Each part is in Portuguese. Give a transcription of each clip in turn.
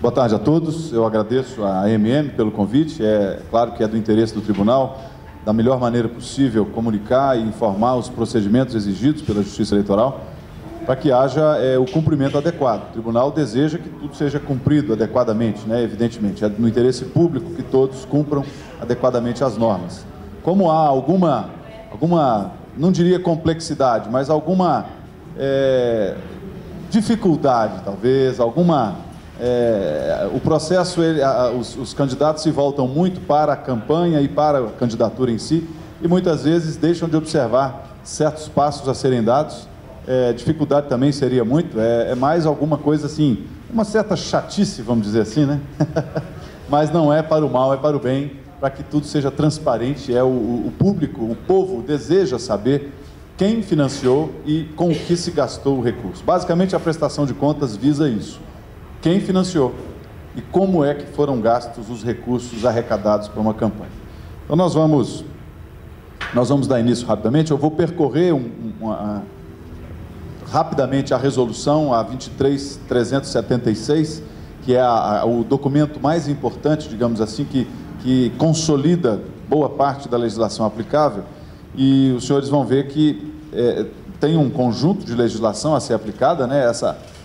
Boa tarde a todos. Eu agradeço à AMM pelo convite. É claro que é do interesse do tribunal, da melhor maneira possível, comunicar e informar os procedimentos exigidos pela Justiça Eleitoral para que haja o cumprimento adequado. O tribunal deseja que tudo seja cumprido adequadamente, né? Evidentemente. É no interesse público que todos cumpram adequadamente as normas. Como há alguma não diria complexidade, mas alguma dificuldade, talvez, o processo, os candidatos se voltam muito para a campanha e para a candidatura em si, e muitas vezes deixam de observar certos passos a serem dados. Dificuldade também seria muito, é mais alguma coisa assim, uma certa chatice, vamos dizer assim, né? Mas não é para o mal, é para o bem, para que tudo seja transparente. O público, o povo deseja saber quem financiou e com o que se gastou o recurso. Basicamente, a prestação de contas visa isso. Quem financiou e como é que foram gastos os recursos arrecadados para uma campanha. Então, nós vamos dar início rapidamente. Eu vou percorrer rapidamente a resolução, a 23.376, que é o documento mais importante, digamos assim, que consolida boa parte da legislação aplicável, e os senhores vão ver que tem um conjunto de legislação a ser aplicada, né?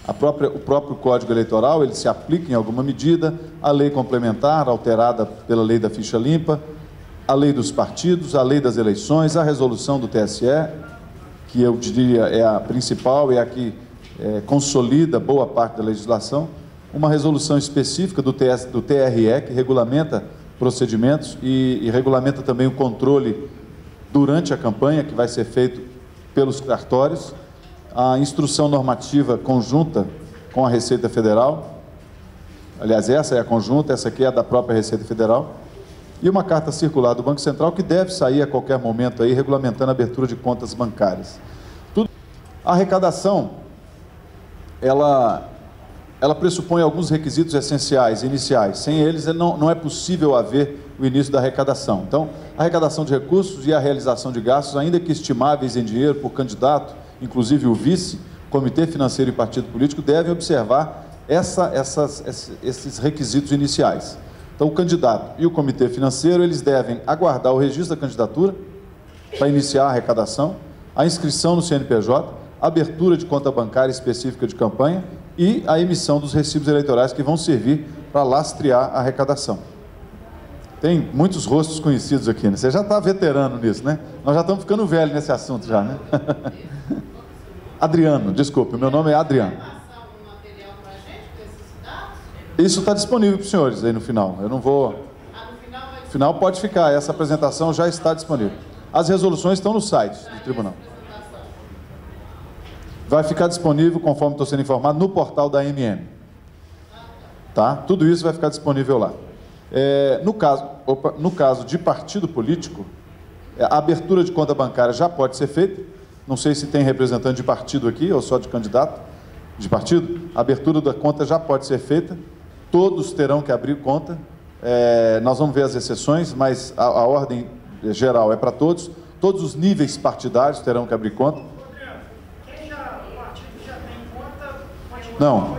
O próprio Código Eleitoral, ele se aplica em alguma medida, a lei complementar, alterada pela lei da ficha limpa, a lei dos partidos, a lei das eleições, a resolução do TSE, que eu diria é a principal, é a que consolida boa parte da legislação, uma resolução específica do TRE, que regulamenta procedimentos e regulamenta também o controle durante a campanha, que vai ser feito pelos cartórios, a instrução normativa conjunta com a Receita Federal, aliás, essa é a conjunta, essa aqui é a da própria Receita Federal, e uma carta circular do Banco Central que deve sair a qualquer momento aí, regulamentando a abertura de contas bancárias. A arrecadação, ela pressupõe alguns requisitos essenciais, iniciais. Sem eles, não é possível haver o início da arrecadação. Então, a arrecadação de recursos e a realização de gastos, ainda que estimáveis em dinheiro por candidato, inclusive o vice, comitê financeiro e partido político, devem observar esses requisitos iniciais. Então, o candidato e o comitê financeiro, eles devem aguardar o registro da candidatura para iniciar a arrecadação, a inscrição no CNPJ, a abertura de conta bancária específica de campanha e a emissão dos recibos eleitorais que vão servir para lastrear a arrecadação. Tem muitos rostos conhecidos aqui, né? Você já está veterano nisso, né? Nós já estamos ficando velhos nesse assunto já, né? Adriano, desculpe, o meu nome é Adriano. Isso está disponível para os senhores aí no final. Eu não vou... No final pode ficar, essa apresentação já está disponível. As resoluções estão no site do tribunal. Vai ficar disponível, conforme estou sendo informado, no portal da AMM. Tá? Tudo isso vai ficar disponível lá. No caso de partido político, a abertura de conta bancária já pode ser feita. Não sei se tem representante de partido aqui ou só de candidato de partido. A abertura da conta já pode ser feita. Todos terão que abrir conta. Nós vamos ver as exceções, mas a ordem geral é para todos. Todos os níveis partidários terão que abrir conta. Não,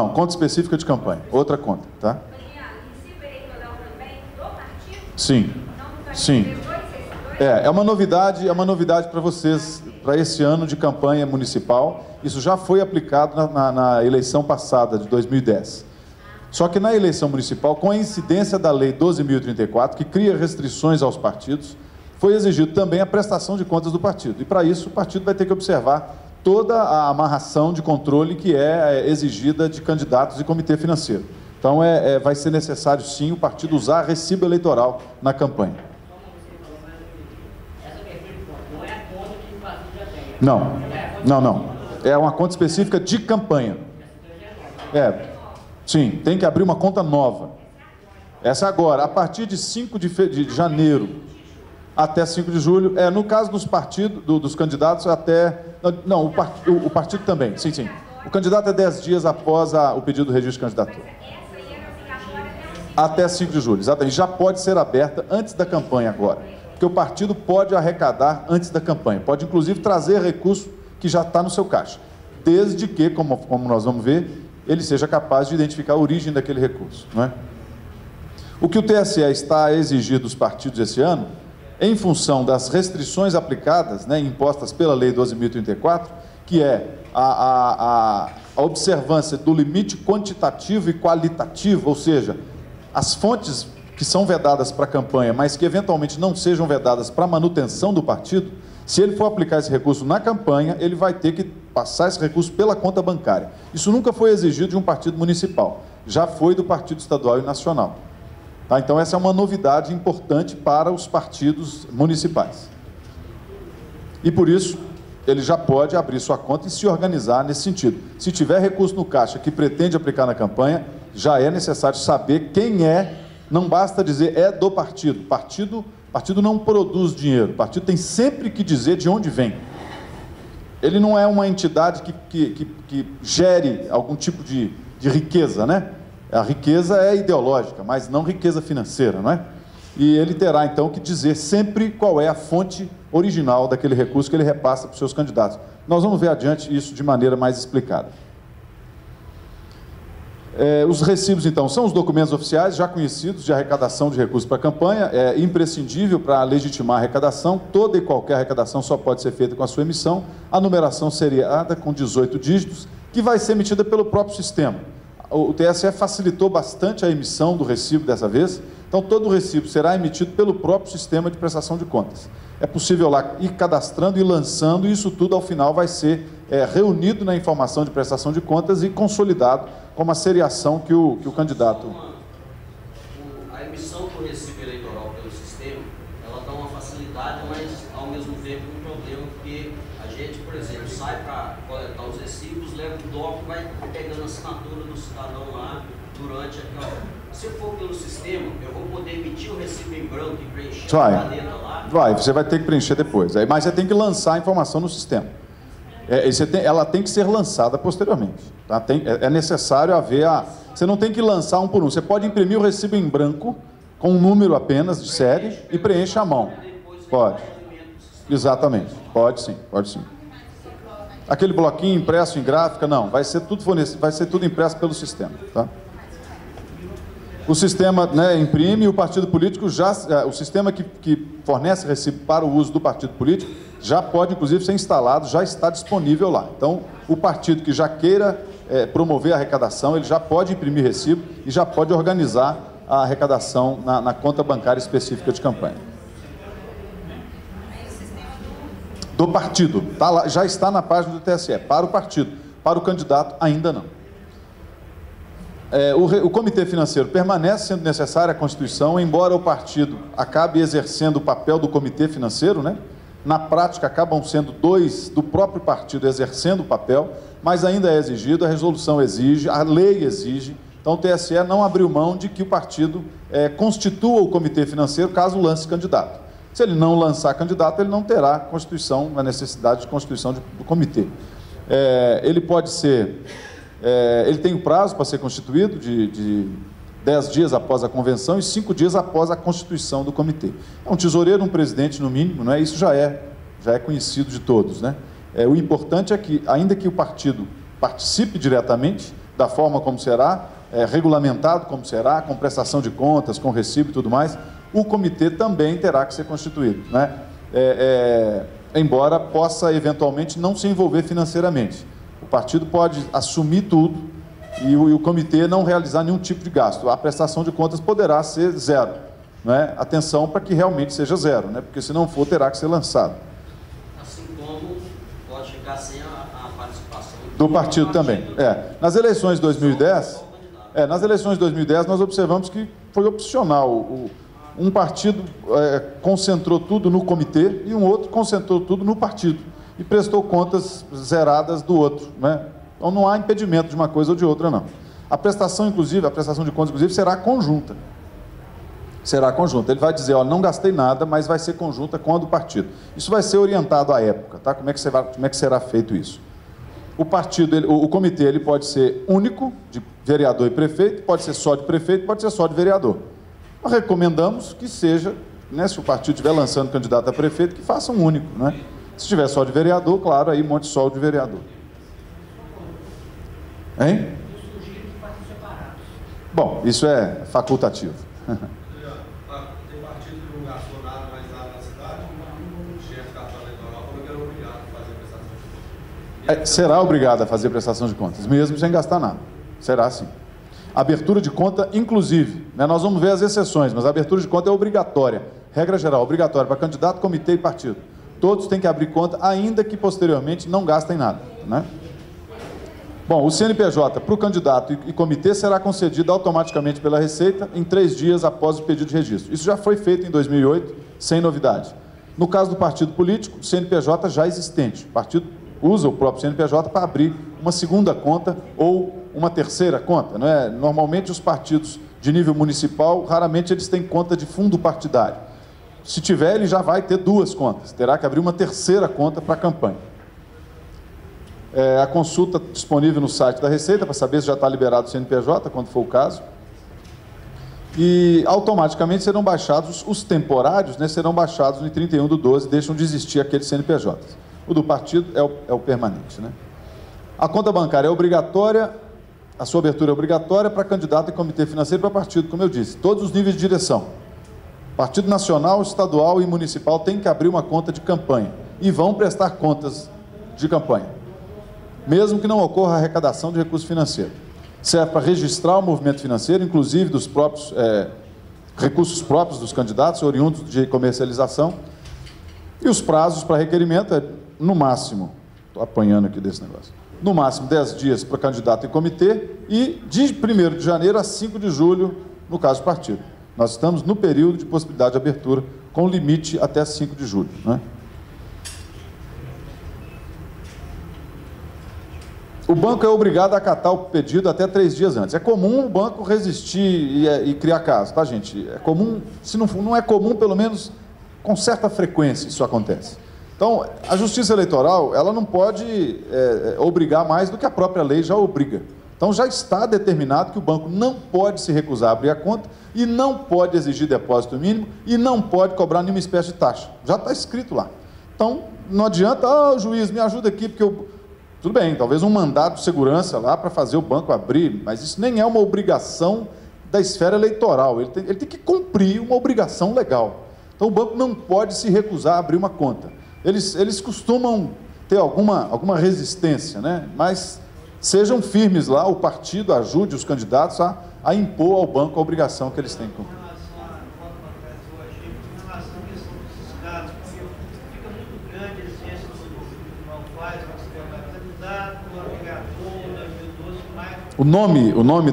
conta específica de campanha, outra conta, tá? Sim. É uma novidade para vocês, para esse ano de campanha municipal. Isso já foi aplicado na eleição passada, de 2010. Só que na eleição municipal, com a incidência da Lei 12.034, que cria restrições aos partidos, foi exigido também a prestação de contas do partido. E para isso, o partido vai ter que observar toda a amarração de controle que é exigida de candidatos e comitê financeiro. Então, vai ser necessário, sim, o partido usar recibo eleitoral na campanha. Não. É uma conta específica de campanha. Sim, tem que abrir uma conta nova. Essa agora, a partir de 5 de janeiro até 5 de julho, no caso dos partidos, dos candidatos, até... Não, o partido também, sim. O candidato é 10 dias após o pedido do registro de candidatura. Até 5 de julho, exatamente. Já pode ser aberta antes da campanha agora. Porque o partido pode arrecadar antes da campanha. Pode, inclusive, trazer recurso que já está no seu caixa. Desde que, como nós vamos ver, ele seja capaz de identificar a origem daquele recurso, não é? O que o TSE está a exigir dos partidos esse ano, em função das restrições aplicadas, né, impostas pela Lei 12.034, que é a observância do limite quantitativo e qualitativo, ou seja, as fontes que são vedadas para a campanha, mas que eventualmente não sejam vedadas para a manutenção do partido, se ele for aplicar esse recurso na campanha, ele vai ter que passar esse recurso pela conta bancária. Isso nunca foi exigido de um partido municipal, já foi do partido estadual e nacional. Tá? Então essa é uma novidade importante para os partidos municipais. E por isso, ele já pode abrir sua conta e se organizar nesse sentido. Se tiver recurso no caixa que pretende aplicar na campanha, já é necessário saber quem é. Não basta dizer é do partido. Partido não produz dinheiro. O partido tem sempre que dizer de onde vem. Ele não é uma entidade que gere algum tipo de riqueza, né? A riqueza é ideológica, mas não riqueza financeira, não é? E ele terá, então, que dizer sempre qual é a fonte original daquele recurso que ele repassa para os seus candidatos. Nós vamos ver adiante isso de maneira mais explicada. Os recibos, então, são os documentos oficiais já conhecidos de arrecadação de recursos para a campanha. É imprescindível para legitimar a arrecadação. Toda e qualquer arrecadação só pode ser feita com a sua emissão. A numeração seriada com 18 dígitos, que vai ser emitida pelo próprio sistema. O TSE facilitou bastante a emissão do recibo dessa vez. Então, todo o recibo será emitido pelo próprio sistema de prestação de contas. É possível lá ir cadastrando e lançando, e isso tudo, ao final, vai ser reunido na informação de prestação de contas e consolidado com uma seriação que o candidato... A emissão do recibo eleitoral pelo sistema, ela dá uma facilidade, mas, ao mesmo tempo, um problema, porque a gente, por exemplo, sai para coletar os recibos, leva o DOC e vai pegando a assinatura do cidadão lá durante aquela... Se for pelo sistema, eu vou poder emitir o recibo em branco e preencher a caneta lá? Vai, você vai ter que preencher depois. Mas você tem que lançar a informação no sistema. Ela tem que ser lançada posteriormente. Tá? É necessário haver a... Você não tem que lançar um por um. Você pode imprimir o recibo em branco, com um número apenas de série, e preenche à mão. Pode. Exatamente. Pode sim, pode sim. Aquele bloquinho impresso em gráfica, não. Vai ser tudo fornecido, vai ser tudo impresso pelo sistema. Tá? O sistema, né, imprime, e o partido político o sistema que fornece recibo para o uso do partido político já pode, inclusive, ser instalado, já está disponível lá. Então, o partido que já queira promover a arrecadação, ele já pode imprimir recibo e já pode organizar a arrecadação na conta bancária específica de campanha. Do partido, tá lá, já está na página do TSE, para o partido, para o candidato ainda não. O Comitê Financeiro permanece sendo necessária a Constituição, embora o partido acabe exercendo o papel do Comitê Financeiro, né? Na prática, acabam sendo dois do próprio partido exercendo o papel, mas ainda é exigido, a resolução exige, a lei exige. Então, o TSE não abriu mão de que o partido constitua o Comitê Financeiro caso lance candidato. Se ele não lançar candidato, ele não terá constituição, a necessidade de constituição do comitê. Ele pode ser... ele tem um prazo para ser constituído de 10 dias após a convenção e 5 dias após a constituição do comitê. É um tesoureiro, um presidente no mínimo, não é? Isso já é conhecido de todos, né? O importante é que, ainda que o partido participe diretamente, da forma como será, regulamentado como será, com prestação de contas, com recibo e tudo mais, o comitê também terá que ser constituído, né? Embora possa eventualmente não se envolver financeiramente. O partido pode assumir tudo e o comitê não realizar nenhum tipo de gasto. A prestação de contas poderá ser zero, né? Atenção para que realmente seja zero, né? Porque se não for, terá que ser lançado. Assim como pode ficar sem a participação do partido também. Nas eleições de 2010, nós observamos que foi opcional. Um partido concentrou tudo no comitê e um outro concentrou tudo no partido e prestou contas zeradas do outro, né? Então não há impedimento de uma coisa ou de outra, não. A prestação, inclusive, a prestação de contas, inclusive, será conjunta. Será conjunta. Ele vai dizer, ó, não gastei nada, mas vai ser conjunta com a do partido. Isso vai ser orientado à época, tá? Como é que será feito isso? O comitê, ele pode ser único, de vereador e prefeito, pode ser só de prefeito, pode ser só de vereador. Nós recomendamos que seja, né, se o partido estiver lançando candidato a prefeito, que faça um único, né? Se tiver só de vereador, claro, aí monte só o de vereador. Hein? Bom, isso é facultativo. Tem partido que não gastou nada, mas lá na cidade, o chefe da cartório eleitoral falou que era obrigado a fazer prestação de contas. Será obrigado a fazer prestação de contas, mesmo sem gastar nada. Será sim. Abertura de conta, inclusive, né, nós vamos ver as exceções, mas a abertura de conta é obrigatória. Regra geral, obrigatória para candidato, comitê e partido. Todos têm que abrir conta, ainda que posteriormente não gastem nada, né? Bom, o CNPJ para o candidato e comitê será concedido automaticamente pela Receita em 3 dias após o pedido de registro. Isso já foi feito em 2008, sem novidade. No caso do partido político, o CNPJ já existente. O partido usa o próprio CNPJ para abrir uma segunda conta ou uma terceira conta, não é? Normalmente os partidos de nível municipal, raramente eles têm conta de fundo partidário. Se tiver, ele já vai ter 2 contas, terá que abrir uma terceira conta para a campanha. A consulta disponível no site da Receita, para saber se já está liberado o CNPJ, quando for o caso. E automaticamente serão baixados, os temporários, né, serão baixados no 31/12, deixam de existir aqueles CNPJs. O do partido é o permanente, né? A conta bancária é obrigatória, a sua abertura é obrigatória para candidato e comitê financeiro para partido, como eu disse, todos os níveis de direção. Partido nacional, estadual e municipal tem que abrir uma conta de campanha e vão prestar contas de campanha, mesmo que não ocorra arrecadação de recurso financeiro. Serve para registrar o movimento financeiro, inclusive dos próprios recursos próprios dos candidatos, oriundos de comercialização. E os prazos para requerimento é, no máximo, estou apanhando aqui desse negócio, no máximo 10 dias para candidato e comitê e de 1º de janeiro a 5 de julho, no caso do partido. Nós estamos no período de possibilidade de abertura, com limite até 5 de julho, né? O banco é obrigado a acatar o pedido até 3 dias antes. É comum o banco resistir e criar caso, tá, gente? É comum, se não é comum, pelo menos com certa frequência isso acontece. Então, a Justiça Eleitoral, ela não pode obrigar mais do que a própria lei já obriga. Então, já está determinado que o banco não pode se recusar a abrir a conta e não pode exigir depósito mínimo e não pode cobrar nenhuma espécie de taxa. Já está escrito lá. Então, não adianta, juiz, me ajuda aqui, porque eu... Tudo bem, talvez um mandado de segurança lá para fazer o banco abrir, mas isso nem é uma obrigação da esfera eleitoral, ele tem que cumprir uma obrigação legal. Então o banco não pode se recusar a abrir uma conta. Eles costumam ter alguma resistência, né? Mas sejam firmes lá, o partido ajude os candidatos a impor ao banco a obrigação que eles têm que cumprir. O nome da... Eu não vi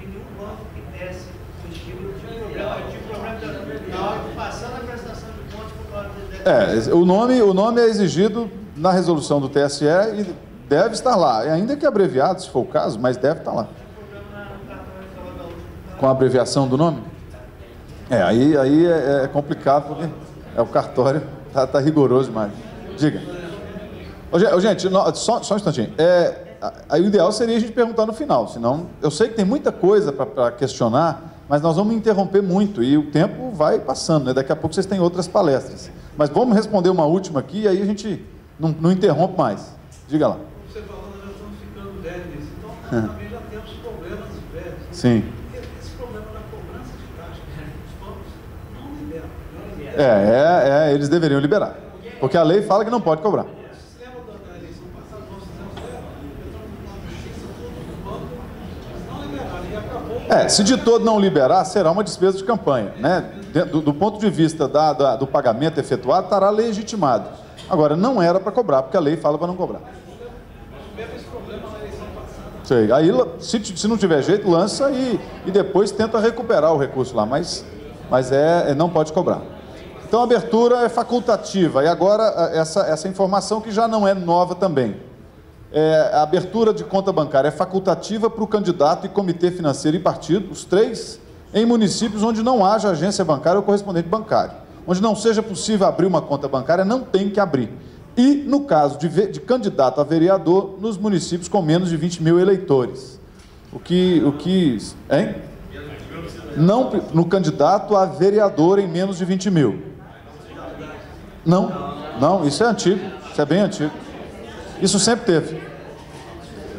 nenhum banco que desse o tipo de problema. Eu tive problema na hora de passar na prestação de contas por causa o nome é exigido na resolução do TSE e deve estar lá. Ainda que abreviado, se for o caso, mas deve estar lá. Com a abreviação do nome? Aí é complicado, porque o cartório está rigoroso demais. Diga. Gente, só um instantinho. Aí o ideal seria a gente perguntar no final, senão eu sei que tem muita coisa para questionar, mas nós vamos interromper muito e o tempo vai passando, né? Daqui a pouco vocês têm outras palestras. Mas vamos responder uma última aqui e aí a gente não interrompe mais. Diga lá. Como você falou, nós já estamos ficando velhos, então nós também já temos problemas velhos. Sim. Esse problema da cobrança de taxa, os bancos não liberam. Eles deveriam liberar, porque a lei fala que não pode cobrar. Se de todo não liberar, será uma despesa de campanha, né? Do ponto de vista do pagamento efetuado, estará legitimado. Agora, não era para cobrar, porque a lei fala para não cobrar. Sei. Aí, se não tiver jeito, lança e depois tenta recuperar o recurso lá, mas não pode cobrar. Então, a abertura é facultativa. E agora, essa informação que já não é nova também. A abertura de conta bancária é facultativa para o candidato e comitê financeiro e partido, os 3, em municípios onde não haja agência bancária ou correspondente bancário. Onde não seja possível abrir uma conta bancária, não tem que abrir. E, no caso de candidato a vereador, nos municípios com menos de 20 mil eleitores. Hein? Não, no candidato a vereador em menos de 20 mil. Não, isso é antigo, isso é bem antigo. Isso sempre teve.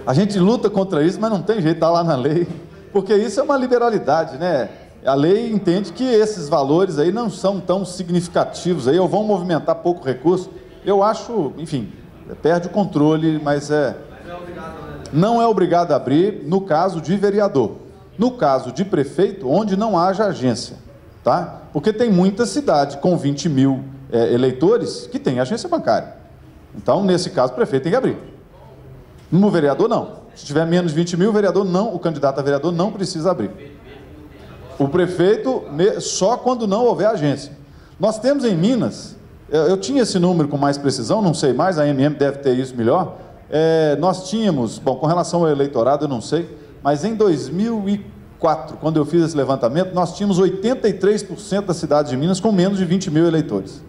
A gente luta contra isso, mas não tem jeito, está lá na lei, porque isso é uma liberalidade, né? A lei entende que esses valores aí não são tão significativos, aí, ou vão movimentar pouco recurso. Eu acho, enfim, perde o controle, mas não é obrigado a abrir no caso de vereador. No caso de prefeito, onde não haja agência, tá? Porque tem muita cidade com 20 mil eleitores que tem agência bancária. Então, nesse caso, o prefeito tem que abrir. No vereador, não. Se tiver menos de 20 mil, o candidato a vereador não precisa abrir. O prefeito, só quando não houver agência. Nós temos em Minas, eu tinha esse número com mais precisão, não sei mais, a MM deve ter isso melhor. Nós tínhamos, bom, com relação ao eleitorado, eu não sei, mas em 2004, quando eu fiz esse levantamento, nós tínhamos 83% das cidades de Minas com menos de 20 mil eleitores.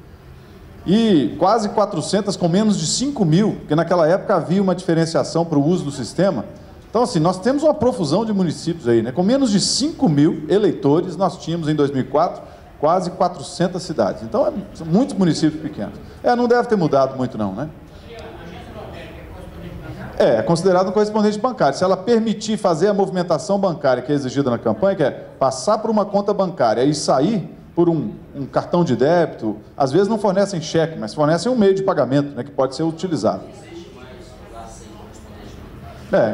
E quase 400 com menos de 5 mil, porque naquela época havia uma diferenciação para o uso do sistema. Então, assim, nós temos uma profusão de municípios aí, né? Com menos de 5 mil eleitores, nós tínhamos em 2004 quase 400 cidades. Então, são muitos municípios pequenos. Não deve ter mudado muito não, né? É considerado um correspondente bancário. Se ela permitir fazer a movimentação bancária que é exigida na campanha, que é passar por uma conta bancária e sair por um cartão de débito, às vezes não fornecem cheque, mas fornecem um meio de pagamento, né, que pode ser utilizado.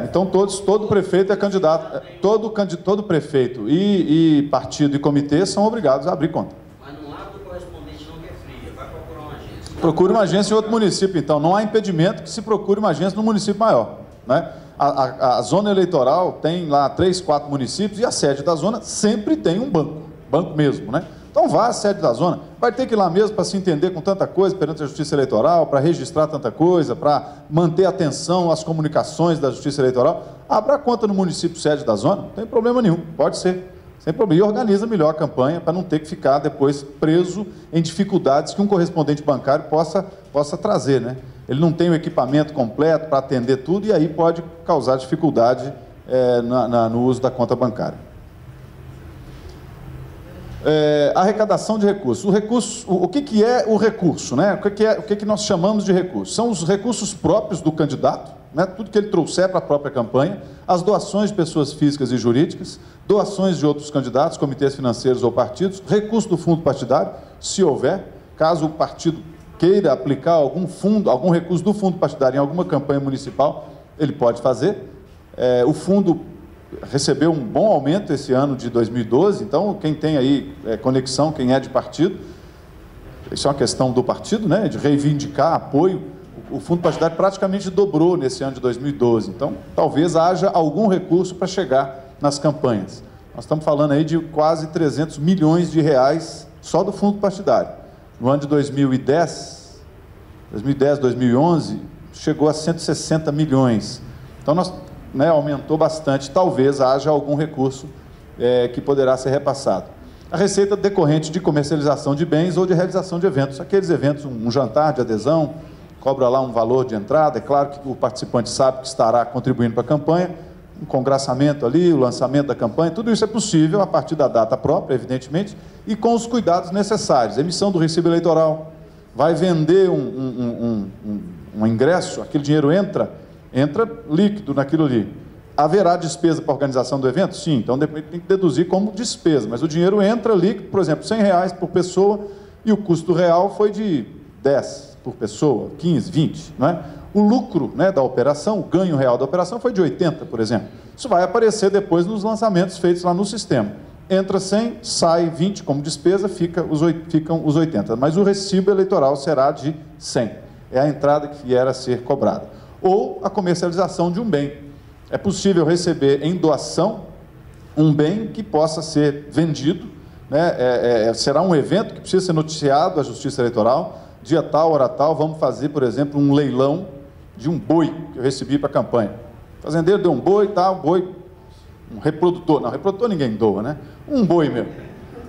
Então todo prefeito é candidato, todo prefeito e partido e comitê são obrigados a abrir conta. Mas no lado do correspondente não quer fria, vai procurar uma agência. Procure uma agência em outro município, então. Não há impedimento que se procure uma agência no município maior, né? A zona eleitoral tem lá 3, 4 municípios e a sede da zona sempre tem um banco mesmo, né? Então vá à sede da zona, vai ter que ir lá mesmo para se entender com tanta coisa perante a Justiça Eleitoral, para registrar tanta coisa, para manter atenção às comunicações da Justiça Eleitoral. Abra a conta no município sede da zona, não tem problema nenhum, pode ser, sem problema. E organiza melhor a campanha para não ter que ficar depois preso em dificuldades que um correspondente bancário possa trazer, né? Ele não tem o equipamento completo para atender tudo e aí pode causar dificuldade no uso da conta bancária. Arrecadação de recursos. O que é o recurso, né? O que nós chamamos de recurso? São os recursos próprios do candidato, né? Tudo que ele trouxer para a própria campanha, as doações de pessoas físicas e jurídicas, doações de outros candidatos, comitês financeiros ou partidos, recurso do fundo partidário, se houver, caso o partido queira aplicar algum recurso do fundo partidário em alguma campanha municipal, ele pode fazer. O fundo recebeu um bom aumento esse ano de 2012, então quem tem aí conexão, quem é de partido, isso é uma questão do partido, né, de reivindicar apoio, o fundo partidário praticamente dobrou nesse ano de 2012, então talvez haja algum recurso para chegar nas campanhas. Nós estamos falando aí de quase 300 milhões de reais só do fundo partidário. No ano de 2010, 2011, chegou a 160 milhões. Então nós aumentou bastante, talvez haja algum recurso que poderá ser repassado. A receita decorrente de comercialização de bens ou de realização de eventos, aqueles eventos, um jantar de adesão, cobra lá um valor de entrada, é claro que o participante sabe que estará contribuindo para a campanha, um congraçamento ali, o lançamento da campanha, tudo isso é possível a partir da data própria, evidentemente, e com os cuidados necessários. Emissão do recibo eleitoral, vai vender um ingresso, aquele dinheiro entra líquido naquilo ali. Haverá despesa para a organização do evento? Sim, então depois tem que deduzir como despesa, mas o dinheiro entra líquido, por exemplo, R$100 por pessoa, e o custo real foi de 10 por pessoa, 15, 20, não é? O lucro, né, da operação, o ganho real da operação foi de 80, por exemplo. Isso vai aparecer depois nos lançamentos feitos lá no sistema. Entra 100, sai 20 como despesa, ficam os 80, mas o recibo eleitoral será de 100. É a entrada que vier a ser cobrada. Ou a comercialização de um bem. É possível receber em doação um bem que possa ser vendido, né? Será um evento que precisa ser noticiado à Justiça Eleitoral, dia tal, hora tal, vamos fazer, por exemplo, um leilão de um boi que eu recebi para a campanha. O fazendeiro deu um boi, um reprodutor, não, reprodutor ninguém doa, né? Um boi mesmo.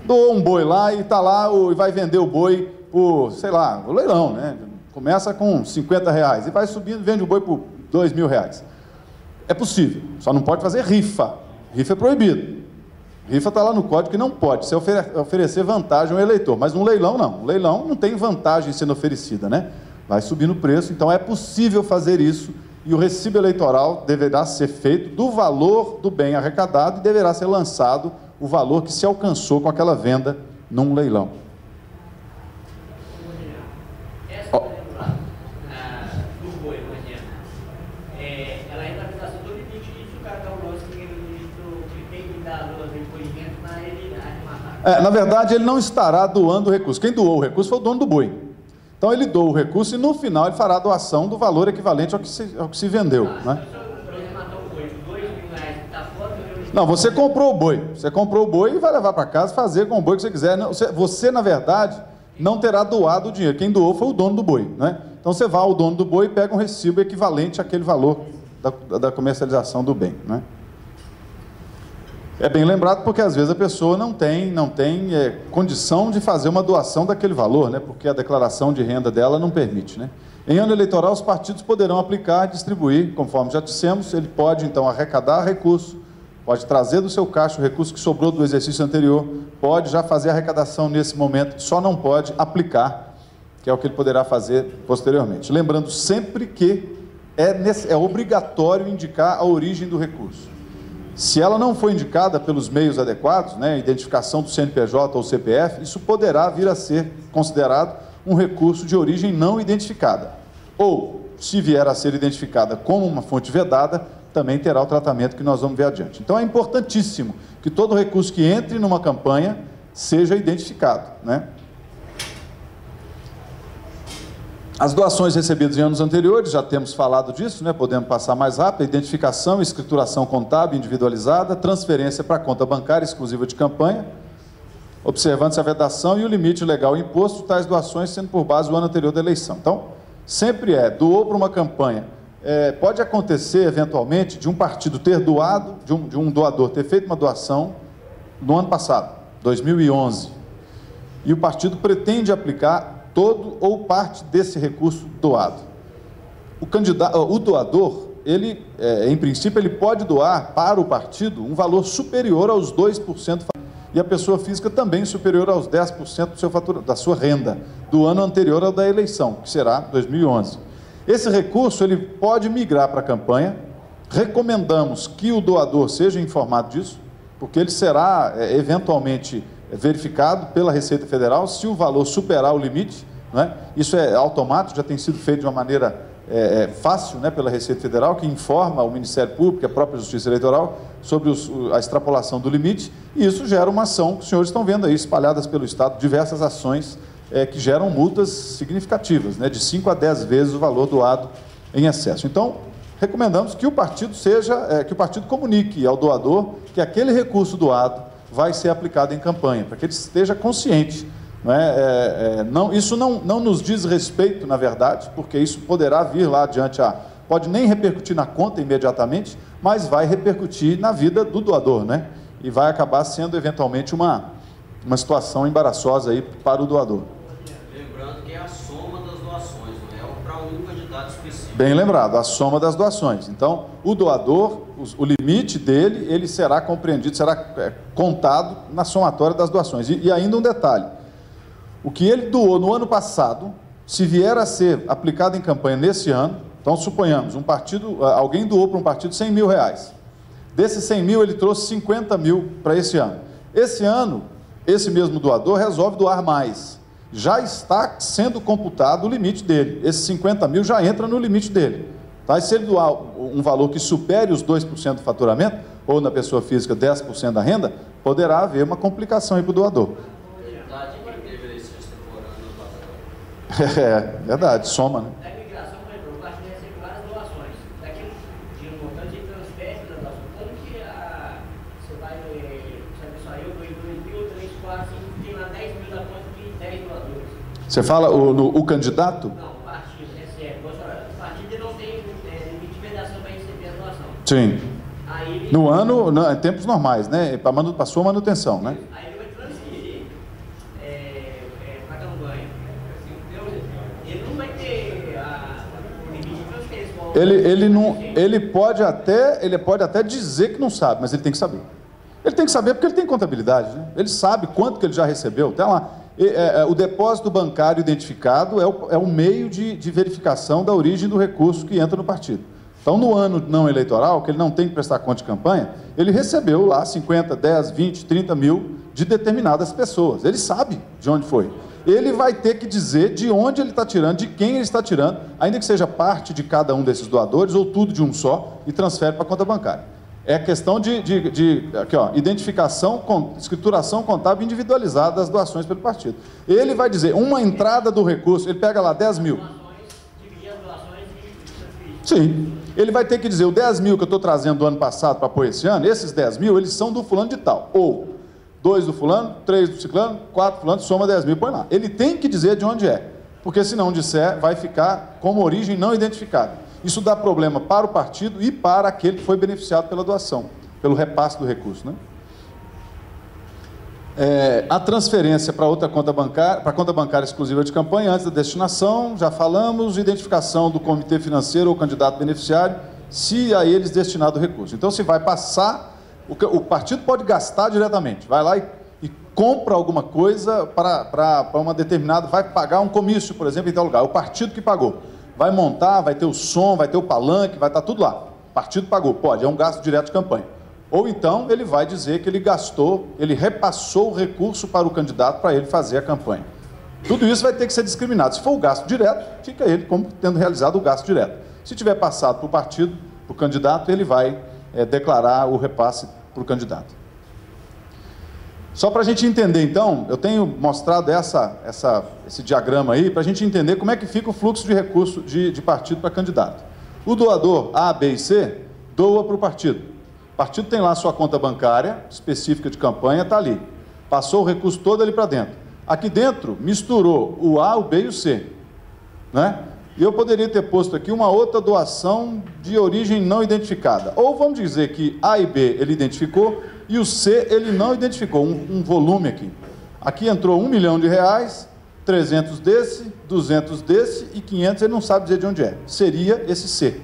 Doou um boi lá e está lá, e vai vender o boi por, sei lá, o leilão, né? Começa com R$50 e vai subindo, vende o boi por R$2.000. É possível, só não pode fazer rifa. Rifa é proibido. Rifa está lá no código que não pode, você oferecer vantagem ao eleitor, mas um leilão não. Um leilão não tem vantagem sendo oferecida, né? Vai subir no preço, então é possível fazer isso e o recibo eleitoral deverá ser feito do valor do bem arrecadado e deverá ser lançado o valor que se alcançou com aquela venda num leilão. Essa do boi, por exemplo, ela é na aplicação do limite disso, o cara dá um lance que tem que dar o depoimento na ele arrematar. Na verdade, ele não estará doando o recurso. Quem doou o recurso foi o dono do boi. Então, ele doa o recurso e, no final, ele fará a doação do valor equivalente ao que se vendeu. Né? Não, você comprou o boi. Você comprou o boi e vai levar para casa, fazer com o boi que você quiser. Você, na verdade, não terá doado o dinheiro. Quem doou foi o dono do boi. Né? Então, você vai ao dono do boi e pega um recibo equivalente àquele valor da comercialização do bem. Né? É bem lembrado porque, às vezes, a pessoa não tem condição de fazer uma doação daquele valor, né? Porque a declaração de renda dela não permite. Né? Em ano eleitoral, os partidos poderão aplicar e distribuir, conforme já dissemos, ele pode, então, arrecadar recurso, pode trazer do seu caixa o recurso que sobrou do exercício anterior, pode já fazer a arrecadação nesse momento, só não pode aplicar, que é o que ele poderá fazer posteriormente. Lembrando sempre que é obrigatório indicar a origem do recurso. Se ela não for indicada pelos meios adequados, né, identificação do CNPJ ou CPF, isso poderá vir a ser considerado um recurso de origem não identificada. Ou, se vier a ser identificada como uma fonte vedada, também terá o tratamento que nós vamos ver adiante. Então, é importantíssimo que todo recurso que entre numa campanha seja identificado. Né? As doações recebidas em anos anteriores, já temos falado disso, né? Podemos passar mais rápido: identificação, escrituração contábil individualizada, transferência para conta bancária exclusiva de campanha, observando-se a vedação e o limite legal imposto, tais doações sendo por base do ano anterior da eleição. Então, sempre doou para uma campanha. Pode acontecer, eventualmente, de um partido ter doado, de um doador ter feito uma doação no ano passado, 2011, e o partido pretende aplicar todo ou parte desse recurso doado. O doador, ele, em princípio, ele pode doar para o partido um valor superior aos 2%, e a pessoa física também superior aos 10% da sua renda, do ano anterior ao da eleição, que será 2011. Esse recurso, ele pode migrar para a campanha. Recomendamos que o doador seja informado disso, porque ele será, eventualmente, verificado pela Receita Federal se o valor superar o limite. Né? Isso é automático, já tem sido feito de uma maneira fácil, né, pela Receita Federal, que informa o Ministério Público, a própria Justiça Eleitoral, sobre a extrapolação do limite, e isso gera uma ação que os senhores estão vendo aí, espalhadas pelo Estado, diversas ações que geram multas significativas, né, de 5 a 10 vezes o valor doado em excesso. Então, recomendamos que o partido comunique ao doador que aquele recurso doado vai ser aplicado em campanha, para que ele esteja consciente. Isso não nos diz respeito, na verdade, porque isso poderá vir lá adiante, pode nem repercutir na conta imediatamente, mas vai repercutir na vida do doador, né? E vai acabar sendo, eventualmente, uma situação embaraçosa aí para o doador. Lembrando que é a soma das doações, não é para um candidato específico. Bem lembrado, a soma das doações. Então, o doador, o limite dele, ele será compreendido, será contado na somatória das doações. E ainda um detalhe: o que ele doou no ano passado, se vier a ser aplicado em campanha nesse ano, então suponhamos, alguém doou para um partido 100 mil reais. Desses 100 mil, ele trouxe 50 mil para esse ano. Esse ano, esse mesmo doador resolve doar mais. Já está sendo computado o limite dele. Esses 50 mil já entra no limite dele. Tá? E se ele doar um valor que supere os 2% do faturamento, ou na pessoa física 10% da renda, poderá haver uma complicação aí para o doador. Verdade, soma, né? Da imigração, por exemplo, o partido recebe várias doações. Daquele dinheiro montante, ele transfere da doação. Como que você vai, se a pessoa eu doei 2 mil, 3, 4, 5, tem lá 10 mil da conta de 10 doadores. Você fala o candidato? Não, o partido recebe. O partido não tem limite de vedação para receber a doação. Sim. Aí, no ano, em tempos normais, né? Para sua manutenção, né? Aí ele vai transferir para a campanha. Ele não vai ter o limite de transferência. Ele pode até dizer que não sabe, mas ele tem que saber. Ele tem que saber porque ele tem contabilidade, né? Ele sabe quanto que ele já recebeu. Até lá, o depósito bancário identificado é o meio de verificação da origem do recurso que entra no partido. Então, no ano não eleitoral, que ele não tem que prestar conta de campanha, ele recebeu lá 50, 10, 20, 30 mil de determinadas pessoas. Ele sabe de onde foi. Ele vai ter que dizer de onde ele está tirando, de quem ele está tirando, ainda que seja parte de cada um desses doadores ou tudo de um só, e transfere para a conta bancária. É questão aqui, ó, identificação, escrituração contábil individualizada das doações pelo partido. Ele vai dizer, uma entrada do recurso, ele pega lá 10 mil. Sim. Ele vai ter que dizer, o 10 mil que eu estou trazendo do ano passado para pôr esse ano, esses 10 mil, eles são do fulano de tal. Ou 2 do fulano, 3 do ciclano, 4 do fulano, soma 10 mil, põe lá. Ele tem que dizer de onde é. Porque se não disser, vai ficar como origem não identificada. Isso dá problema para o partido e para aquele que foi beneficiado pela doação, pelo repasse do recurso, né? A transferência para outra conta bancária, para a conta bancária exclusiva de campanha, antes da destinação, já falamos, identificação do comitê financeiro ou candidato beneficiário, se a eles destinado o recurso. Então, se vai passar, o partido pode gastar diretamente, vai lá e compra alguma coisa para uma determinada, vai pagar um comício, por exemplo, em tal lugar, o partido que pagou. Vai montar, vai ter o som, vai ter o palanque, vai estar tudo lá. O partido pagou, pode, é um gasto direto de campanha. Ou então ele vai dizer que ele gastou, ele repassou o recurso para o candidato para ele fazer a campanha. Tudo isso vai ter que ser discriminado. Se for o gasto direto, fica ele como tendo realizado o gasto direto. Se tiver passado para o partido, para o candidato, ele vai declarar o repasse para o candidato. Só para a gente entender, então, eu tenho mostrado esse diagrama aí, para a gente entender como é que fica o fluxo de recurso de partido para candidato. O doador A, B e C doa para o partido. O partido tem lá a sua conta bancária específica de campanha, está ali. Passou o recurso todo ali para dentro. Aqui dentro, misturou o A, o B e o C. Né? E eu poderia ter posto aqui uma outra doação de origem não identificada. Ou vamos dizer que A e B ele identificou e o C ele não identificou, um volume aqui. Aqui entrou R$1 milhão, 300 desse, 200 desse e 500 ele não sabe dizer de onde é. Seria esse C.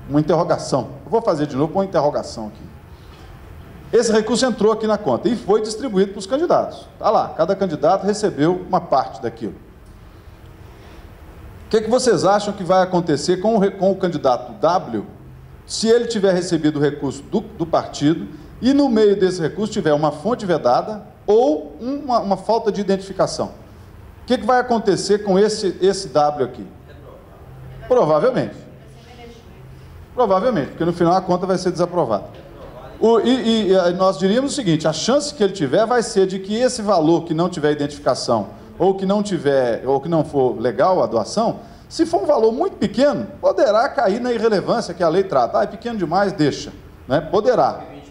Uma interrogação. Eu vou fazer de novo com uma interrogação aqui. Esse recurso entrou aqui na conta e foi distribuído para os candidatos. Está lá, cada candidato recebeu uma parte daquilo. O que vocês acham que vai acontecer com o candidato W, se ele tiver recebido o recurso do partido e no meio desse recurso tiver uma fonte vedada ou uma falta de identificação? O que vai acontecer com esse W aqui? Provavelmente. Provavelmente, porque no final a conta vai ser desaprovada. E nós diríamos o seguinte, a chance que ele tiver vai ser de que esse valor que não tiver identificação ou que não for legal a doação, se for um valor muito pequeno, poderá cair na irrelevância que a lei trata. É pequeno demais, deixa. Né? Poderá. 20%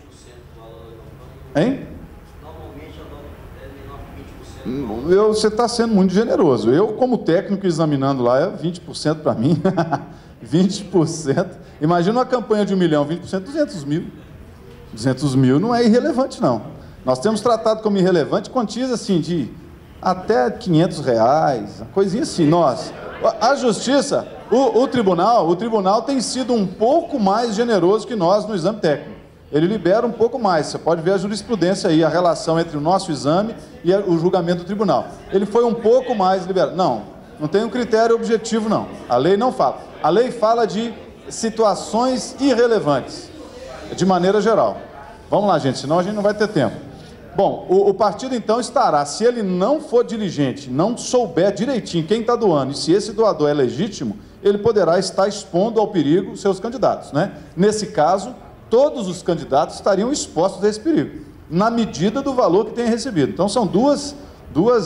do valor da campanha. Hein? Normalmente é menor que 20%. Você está sendo muito generoso. Eu, como técnico examinando lá, é 20% para mim. 20%. Imagina uma campanha de 1 milhão, 20%, 200 mil. 200 mil não é irrelevante, não. Nós temos tratado como irrelevante quantias assim de até R$500, uma coisinha assim. A justiça, o tribunal tem sido um pouco mais generoso que nós no exame técnico. Ele libera um pouco mais. Você pode ver a jurisprudência aí, a relação entre o nosso exame e o julgamento do tribunal. Ele foi um pouco mais liberado. Não tem um critério objetivo, não. A lei não fala. A lei fala de situações irrelevantes, de maneira geral. Vamos lá, gente, senão a gente não vai ter tempo. Bom, o partido então estará, se ele não for diligente, não souber direitinho quem está doando, e se esse doador é legítimo, ele poderá estar expondo ao perigo seus candidatos, né? Nesse caso, todos os candidatos estariam expostos a esse perigo, na medida do valor que tenha recebido. Então são duas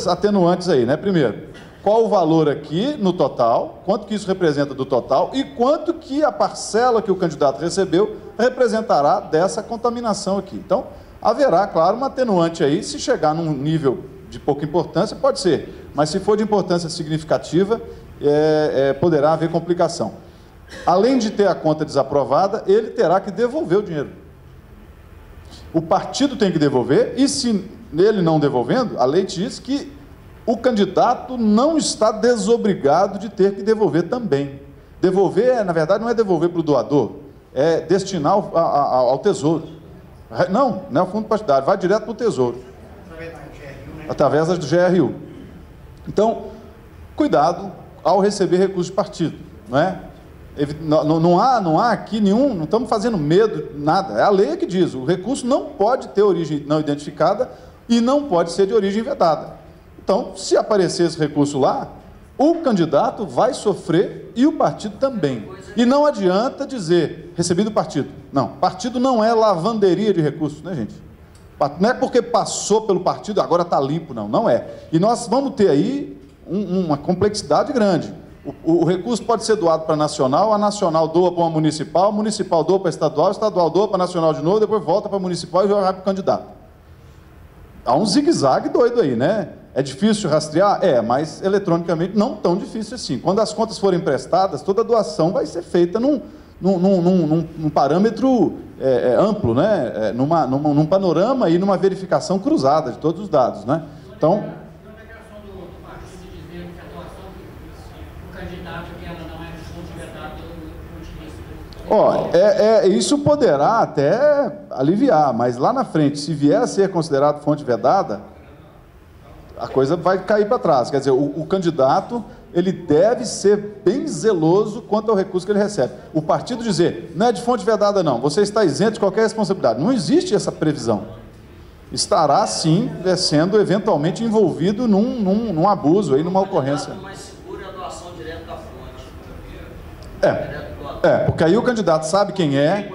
atenuantes aí, né? Primeiro, qual o valor aqui no total, quanto que isso representa do total e quanto que a parcela que o candidato recebeu representará dessa contaminação aqui. Então, haverá, claro, uma atenuante aí, se chegar num nível de pouca importância, pode ser, mas se for de importância significativa, poderá haver complicação. Além de ter a conta desaprovada, ele terá que devolver o dinheiro. O partido tem que devolver, e se ele não devolvendo, a lei diz que o candidato não está desobrigado de ter que devolver também. Devolver, na verdade, não é devolver para o doador, é destinar ao tesouro. Não é o fundo partidário, vai direto para o tesouro. Através do GRU. Então, cuidado ao receber recursos de partido, não é? Não há aqui nenhum, não estamos fazendo medo, nada. É a lei que diz, o recurso não pode ter origem não identificada e não pode ser de origem vedada. Então, se aparecer esse recurso lá, o candidato vai sofrer e o partido também. E não adianta dizer, recebi do partido. Não, partido não é lavanderia de recursos, né, gente? Não é porque passou pelo partido, agora está limpo, não. Não é. E nós vamos ter aí uma complexidade grande. O recurso pode ser doado para a nacional doa para uma municipal, a municipal doa para a estadual doa para a nacional de novo, depois volta para a municipal e vai para o candidato. Há um zigue-zague doido aí, né? É difícil rastrear? É, mas eletronicamente não tão difícil assim. Quando as contas forem prestadas, toda doação vai ser feita num parâmetro amplo, né? Num panorama e numa verificação cruzada de todos os dados, né? Então... isso poderá até aliviar, mas lá na frente, se vier a ser considerado fonte vedada, a coisa vai cair para trás. Quer dizer, o candidato, ele deve ser bem zeloso quanto ao recurso que ele recebe. O partido dizer, não é de fonte vedada não, você está isento de qualquer responsabilidade. Não existe essa previsão. Estará, sim, sendo eventualmente envolvido num abuso, aí, numa ocorrência. Mais seguro é a doação direta da fonte. Porque aí o candidato sabe quem é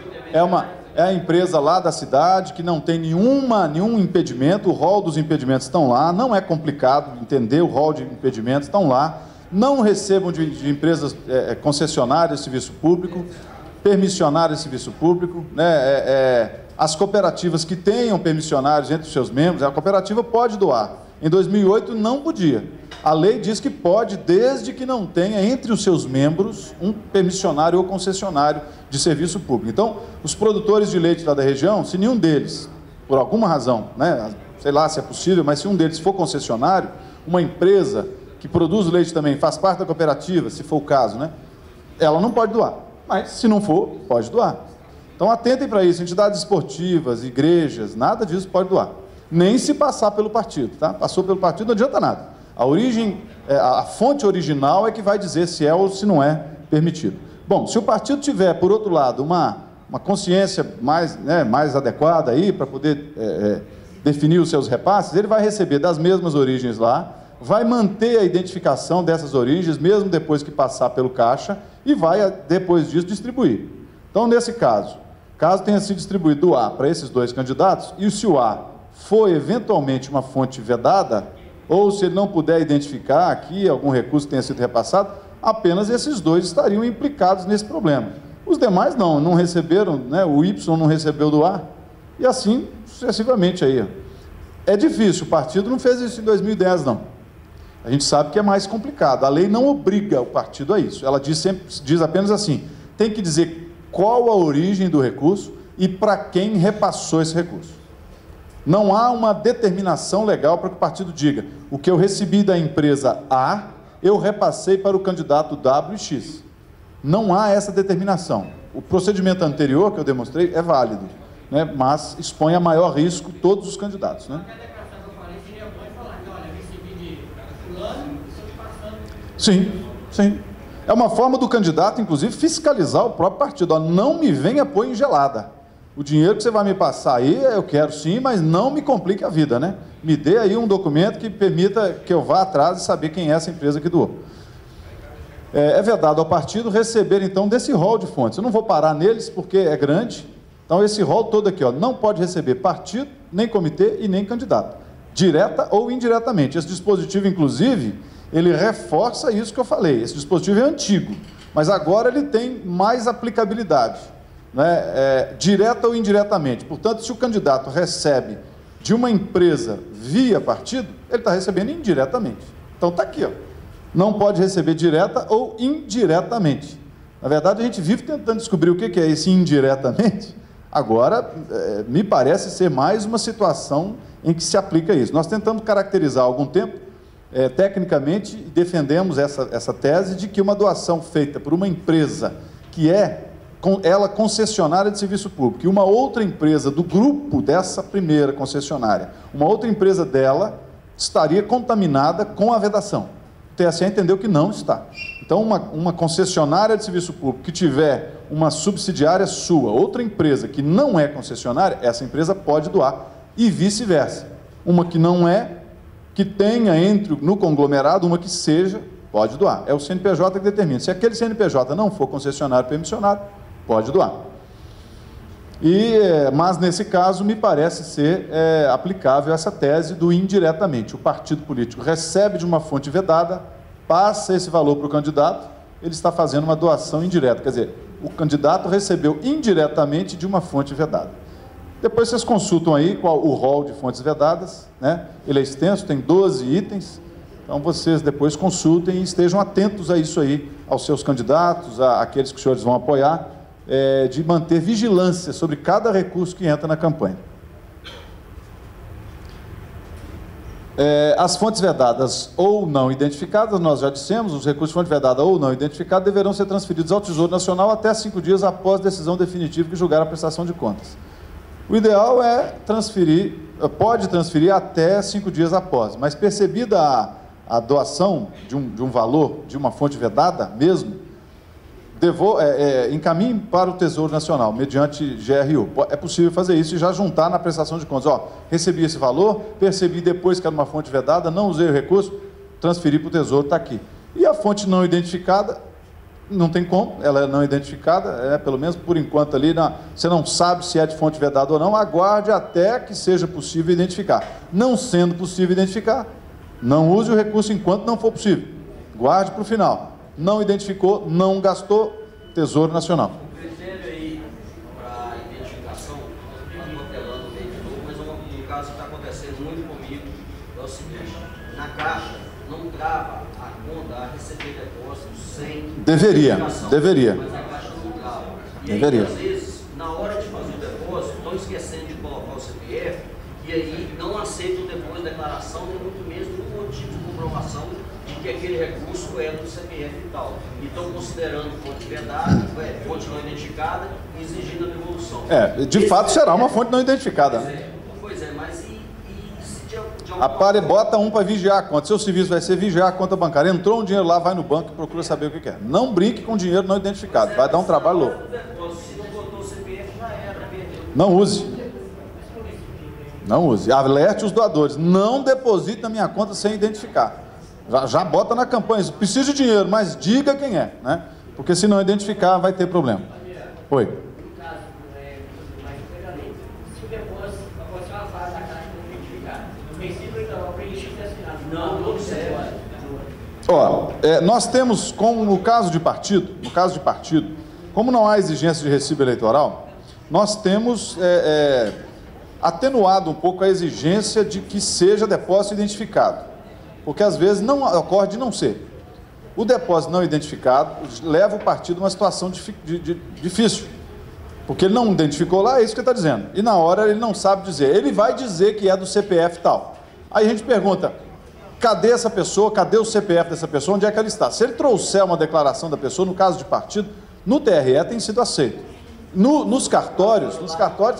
a empresa lá da cidade, que não tem nenhum impedimento, o rol dos impedimentos estão lá, não é complicado entender o rol de impedimentos, estão lá, não recebam de empresas concessionárias de serviço público, permissionárias de serviço público, né, as cooperativas que tenham permissionários entre os seus membros, a cooperativa pode doar. Em 2008 não podia. A lei diz que pode, desde que não tenha entre os seus membros um permissionário ou concessionário de serviço público. Então, os produtores de leite lá da região, se nenhum deles, por alguma razão, né, sei lá se é possível, mas se um deles for concessionário, uma empresa que produz leite também, faz parte da cooperativa, se for o caso, né, ela não pode doar. Mas, se não for, pode doar. Então, atentem para isso. Entidades esportivas, igrejas, nada disso pode doar. Nem se passar pelo partido, tá? Passou pelo partido, não adianta nada. A origem, a fonte original é que vai dizer se é ou se não é permitido. Bom, se o partido tiver, por outro lado, uma consciência mais adequada aí para poder definir os seus repasses, ele vai receber das mesmas origens lá, vai manter a identificação dessas origens, mesmo depois que passar pelo caixa, e vai, depois disso, distribuir. Então, nesse caso tenha sido distribuído o A para esses dois candidatos, e se o A for eventualmente uma fonte vedada, ou se ele não puder identificar aqui algum recurso que tenha sido repassado, apenas esses dois estariam implicados nesse problema. Os demais não receberam, né? O Y não recebeu do A, e assim sucessivamente aí. É difícil, o partido não fez isso em 2010, não. A gente sabe que é mais complicado. A lei não obriga o partido a isso. Ela diz apenas assim, tem que dizer qual a origem do recurso e para quem repassou esse recurso. Não há uma determinação legal para que o partido diga, o que eu recebi da empresa A, eu repassei para o candidato W e X. Não há essa determinação. O procedimento anterior que eu demonstrei é válido, né, mas expõe a maior risco todos os candidatos, né? Sim. É uma forma do candidato, inclusive, fiscalizar o próprio partido. Ó, não me venha pôr em gelada. O dinheiro que você vai me passar aí, eu quero sim, mas não me complique a vida, né? Me dê aí um documento que permita que eu vá atrás e saber quem é essa empresa que doou. É vedado ao partido receber, então, desse rol de fontes. Eu não vou parar neles, porque é grande. Então, esse rol todo aqui, ó, não pode receber partido, nem comitê e nem candidato. Direta ou indiretamente. Esse dispositivo, inclusive, ele reforça isso que eu falei. Esse dispositivo é antigo, mas agora ele tem mais aplicabilidade, né? Direta ou indiretamente. Portanto, se o candidato recebe de uma empresa via partido, ele está recebendo indiretamente. Então está aqui, ó. Não pode receber direta ou indiretamente. Na verdade, a gente vive tentando descobrir o que é esse indiretamente. Agora, me parece ser mais uma situação em que se aplica isso. Nós tentamos caracterizar há algum tempo, tecnicamente, defendemos essa tese de que uma doação feita por uma empresa que ela concessionária de serviço público, e uma outra empresa do grupo dessa primeira concessionária, uma outra empresa dela estaria contaminada com a vedação. O TSE entendeu que não está. Então, uma concessionária de serviço público que tiver uma subsidiária sua, outra empresa que não é concessionária, essa empresa pode doar, e vice-versa. Uma que não é, que tenha no conglomerado uma que seja, pode doar. É o CNPJ que determina. Se aquele CNPJ não for concessionário permissionário, pode doar. Mas, nesse caso, me parece ser aplicável essa tese do indiretamente. O partido político recebe de uma fonte vedada, passa esse valor para o candidato, ele está fazendo uma doação indireta. Quer dizer, o candidato recebeu indiretamente de uma fonte vedada. Depois vocês consultam aí qual o rol de fontes vedadas, né? Ele é extenso, tem 12 itens. Então, vocês depois consultem e estejam atentos a isso aí, aos seus candidatos, àqueles que os senhores vão apoiar, de manter vigilância sobre cada recurso que entra na campanha. As fontes vedadas ou não identificadas, nós já dissemos, os recursos de fonte vedada ou não identificada deverão ser transferidos ao Tesouro Nacional até 5 dias após decisão definitiva que julgar a prestação de contas. O ideal é pode transferir até 5 dias após, mas percebida a doação de um valor de uma fonte vedada mesmo, encaminhe para o Tesouro Nacional, mediante GRU. É possível fazer isso e já juntar na prestação de contas. Recebi esse valor, percebi depois que era uma fonte vedada, não usei o recurso, transferi para o Tesouro, está aqui. E a fonte não identificada, não tem como, ela é não identificada, pelo menos por enquanto ali, você não sabe se é de fonte vedada ou não, aguarde até que seja possível identificar. Não sendo possível identificar, não use o recurso enquanto não for possível. Guarde para o final. Não identificou, não gastou, Tesouro Nacional. O critério aí para identificação, está protelando bem de novo, mas um caso que está acontecendo muito comigo é o seguinte: na Caixa não trava a conta a receber depósitos sem identificação. Deveria. Mas a Caixa não trava. E deveria. aí, às vezes, na hora de fazer o depósito, estão esquecendo de colocar o CPF e aí não aceitam depois a declaração, nem muito menos no motivo de comprovação de que aquele recurso é do CPF e tal. E estão considerando fonte vedada, fonte não identificada, e exigindo a devolução. De fato será uma fonte não identificada. Pois é, mas e se de a Pare bota um para vigiar a conta. Seu serviço vai ser vigiar a conta bancária. Entrou um dinheiro lá, vai no banco e procura saber o que é. Não brinque com dinheiro não identificado, vai dar um trabalho louco. Se não botou o CPF, já era, perdeu. Não use. Não use. Alerte os doadores. Não deposite na minha conta sem identificar. Já bota na campanha. Precisa de dinheiro, mas diga quem é, né? Porque se não identificar, vai ter problema. Oi. No caso, mais integralmente, se o depósito pode ser uma fase da Caixa não identificada, no princípio, então, preenche e assinado. Não serve. Nós temos, como no caso de partido, como não há exigência de recibo eleitoral, nós temos atenuado um pouco a exigência de que seja depósito identificado. Porque às vezes não ocorre de não ser. O depósito não identificado leva o partido a uma situação difícil. Porque ele não identificou lá, é isso que ele está dizendo. E na hora ele não sabe dizer. Ele vai dizer que é do CPF tal. Aí a gente pergunta, cadê essa pessoa, cadê o CPF dessa pessoa, onde é que ela está? Se ele trouxer uma declaração da pessoa, no caso de partido, no TRE tem sido aceito. Nos cartórios,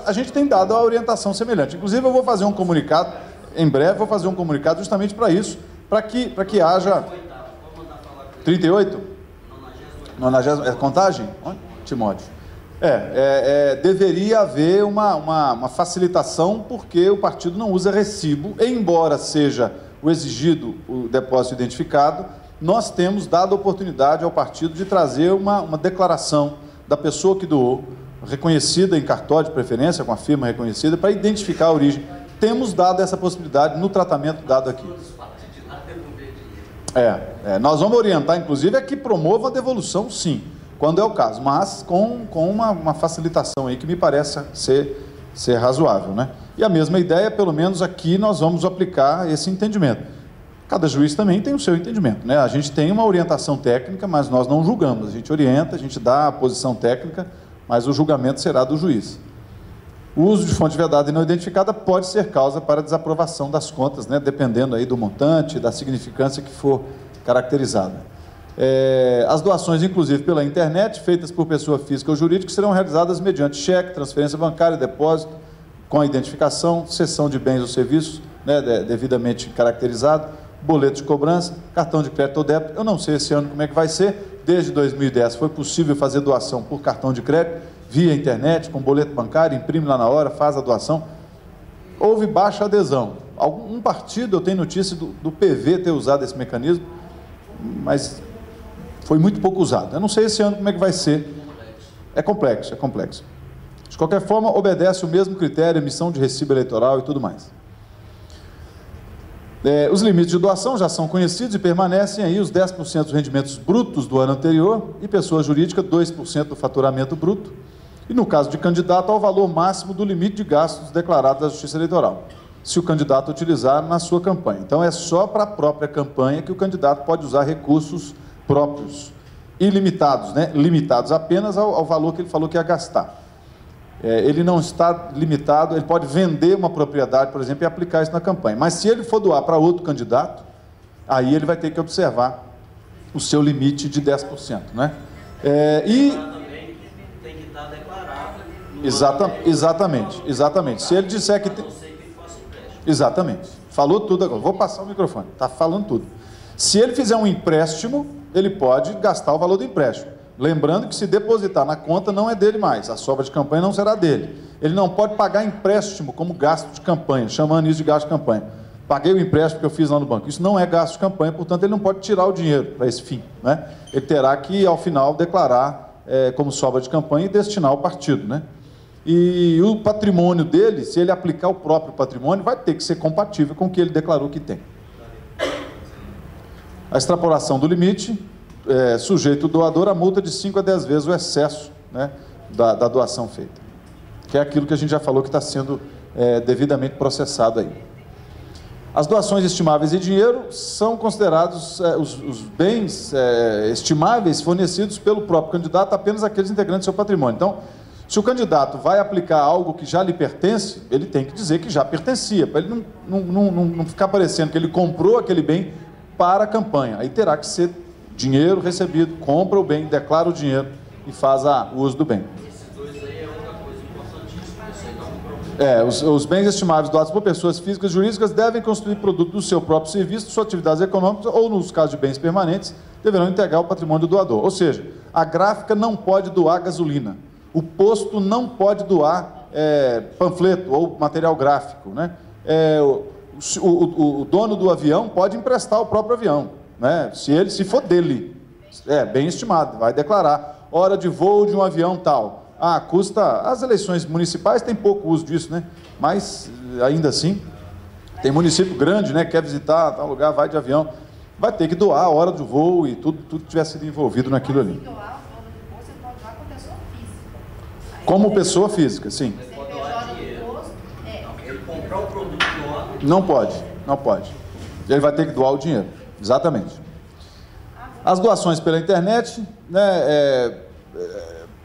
a gente tem dado a orientação semelhante. Inclusive eu vou fazer um comunicado, em breve vou fazer um comunicado justamente para isso, para que haja 38? 90, contagem? Timóteo. Deveria haver uma facilitação, porque o partido não usa recibo, embora seja o exigido o depósito identificado, nós temos dado a oportunidade ao partido de trazer uma declaração da pessoa que doou, reconhecida em cartório de preferência, com a firma reconhecida, para identificar a origem. Temos dado essa possibilidade no tratamento dado aqui. Nós vamos orientar, inclusive, a que promova a devolução, sim, quando é o caso, mas com uma facilitação aí que me parece ser razoável, né? E a mesma ideia, pelo menos aqui, nós vamos aplicar esse entendimento. Cada juiz também tem o seu entendimento, né? A gente tem uma orientação técnica, mas nós não julgamos, a gente orienta, a gente dá a posição técnica, mas o julgamento será do juiz. O uso de fonte vedada e não identificada pode ser causa para desaprovação das contas, né? Dependendo aí do montante, da significância que for caracterizada. As doações, inclusive pela internet, feitas por pessoa física ou jurídica, serão realizadas mediante cheque, transferência bancária, depósito, com a identificação, cessão de bens ou serviços, né? Devidamente caracterizado, boleto de cobrança, cartão de crédito ou débito. Eu não sei esse ano como é que vai ser. Desde 2010 foi possível fazer doação por cartão de crédito, via internet, com boleto bancário, imprime lá na hora, faz a doação. Houve baixa adesão. Um partido, eu tenho notícia do PV ter usado esse mecanismo, mas foi muito pouco usado. Eu não sei esse ano como é que vai ser. É complexo, é complexo. De qualquer forma, obedece o mesmo critério, emissão de recibo eleitoral e tudo mais. Os limites de doação já são conhecidos e permanecem aí os 10% dos rendimentos brutos do ano anterior e pessoa jurídica 2% do faturamento bruto. E no caso de candidato, ao valor máximo do limite de gastos declarado da Justiça Eleitoral, se o candidato utilizar na sua campanha. Então é só para a própria campanha que o candidato pode usar recursos próprios, ilimitados, né? Limitados apenas ao valor que ele falou que ia gastar. Ele não está limitado, ele pode vender uma propriedade, por exemplo, e aplicar isso na campanha. Mas se ele for doar para outro candidato, aí ele vai ter que observar o seu limite de 10%, né? Também tem que estar declarado. Exatamente. Se ele disser que tem... Exatamente. Falou tudo agora. Vou passar o microfone. Está falando tudo. Se ele fizer um empréstimo, ele pode gastar o valor do empréstimo. Lembrando que se depositar na conta não é dele mais, a sobra de campanha não será dele. Ele não pode pagar empréstimo como gasto de campanha, chamando isso de gasto de campanha. Paguei o empréstimo que eu fiz lá no banco. Isso não é gasto de campanha, portanto ele não pode tirar o dinheiro para esse fim, né? Ele terá que, ao final, declarar como sobra de campanha e destinar ao partido, né? E o patrimônio dele, se ele aplicar o próprio patrimônio, vai ter que ser compatível com o que ele declarou que tem. A extrapolação do limite... sujeito o doador a multa de 5 a 10 vezes o excesso, né, da doação feita. Que é aquilo que a gente já falou que está sendo devidamente processado aí. As doações estimáveis em dinheiro são considerados os bens estimáveis fornecidos pelo próprio candidato, apenas aqueles integrantes do seu patrimônio. Então, se o candidato vai aplicar algo que já lhe pertence, ele tem que dizer que já pertencia, para ele não ficar parecendo que ele comprou aquele bem para a campanha. Aí terá que ser dinheiro recebido, compra o bem, declara o dinheiro e faz o uso do bem. Esses dois aí é outra coisa importantíssima, isso aí dá um problema. Os bens estimáveis doados por pessoas físicas e jurídicas devem constituir produto do seu próprio serviço, de suas atividades econômicas ou, nos casos de bens permanentes, deverão integrar o patrimônio do doador. Ou seja, a gráfica não pode doar gasolina, o posto não pode doar panfleto ou material gráfico, né? O dono do avião pode emprestar o próprio avião, né? Se for dele, bem estimado, vai declarar hora de voo de um avião tal. Custa... As eleições municipais tem pouco uso disso, né? Mas, ainda assim, tem município grande, né? Quer visitar tal lugar, vai de avião, vai ter que doar a hora do voo e tudo que tiver sido envolvido naquilo ali. Como pessoa física, sim. Pode doar dinheiro. Ele comprar o produto doado. Não pode. Ele vai ter que doar o dinheiro. Exatamente. As doações pela internet, né,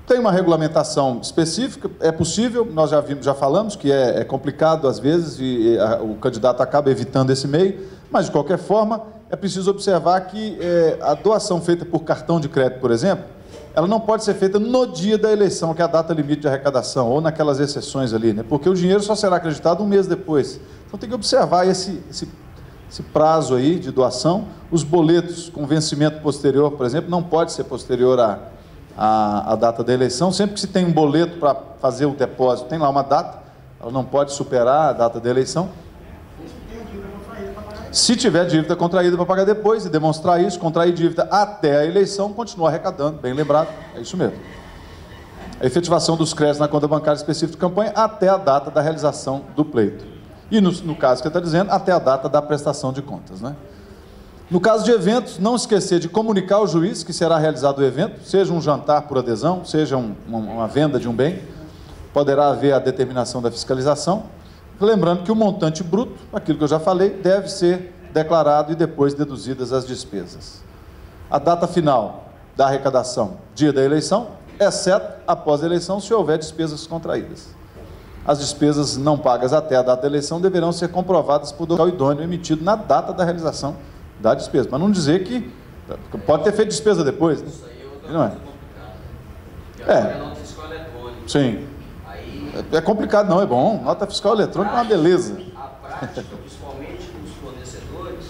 tem uma regulamentação específica, é possível, nós já falamos que é complicado às vezes e o candidato acaba evitando esse meio, mas de qualquer forma é preciso observar que a doação feita por cartão de crédito, por exemplo, ela não pode ser feita no dia da eleição, que é a data limite de arrecadação, ou naquelas exceções ali, né, porque o dinheiro só será acreditado um mês depois. Então tem que observar esse prazo aí de doação. Os boletos com vencimento posterior, por exemplo, não pode ser posterior à data da eleição. Sempre que se tem um boleto para fazer o depósito, tem lá uma data, ela não pode superar a data da eleição. Se tiver dívida contraída para pagar depois e demonstrar isso, contrair dívida até a eleição, continua arrecadando, bem lembrado, é isso mesmo. A efetivação dos créditos na conta bancária específica de campanha até a data da realização do pleito. E no caso que está dizendo, até a data da prestação de contas, né? No caso de eventos, não esquecer de comunicar ao juiz que será realizado o evento, seja um jantar por adesão, seja uma venda de um bem, poderá haver a determinação da fiscalização, lembrando que o montante bruto, aquilo que eu já falei, deve ser declarado e depois deduzidas as despesas. A data final da arrecadação, dia da eleição, exceto após a eleição, se houver despesas contraídas. As despesas não pagas até a data da eleição deverão ser comprovadas por local idôneo emitido na data da realização da despesa. Mas não dizer que pode ter feito despesa depois, né? Isso aí é outra Não é? coisa complicada. Porque agora é nota fiscal eletrônica. Sim. Aí, É complicado, não, é bom. Nota fiscal eletrônica é uma beleza. a prática, principalmente dos fornecedores,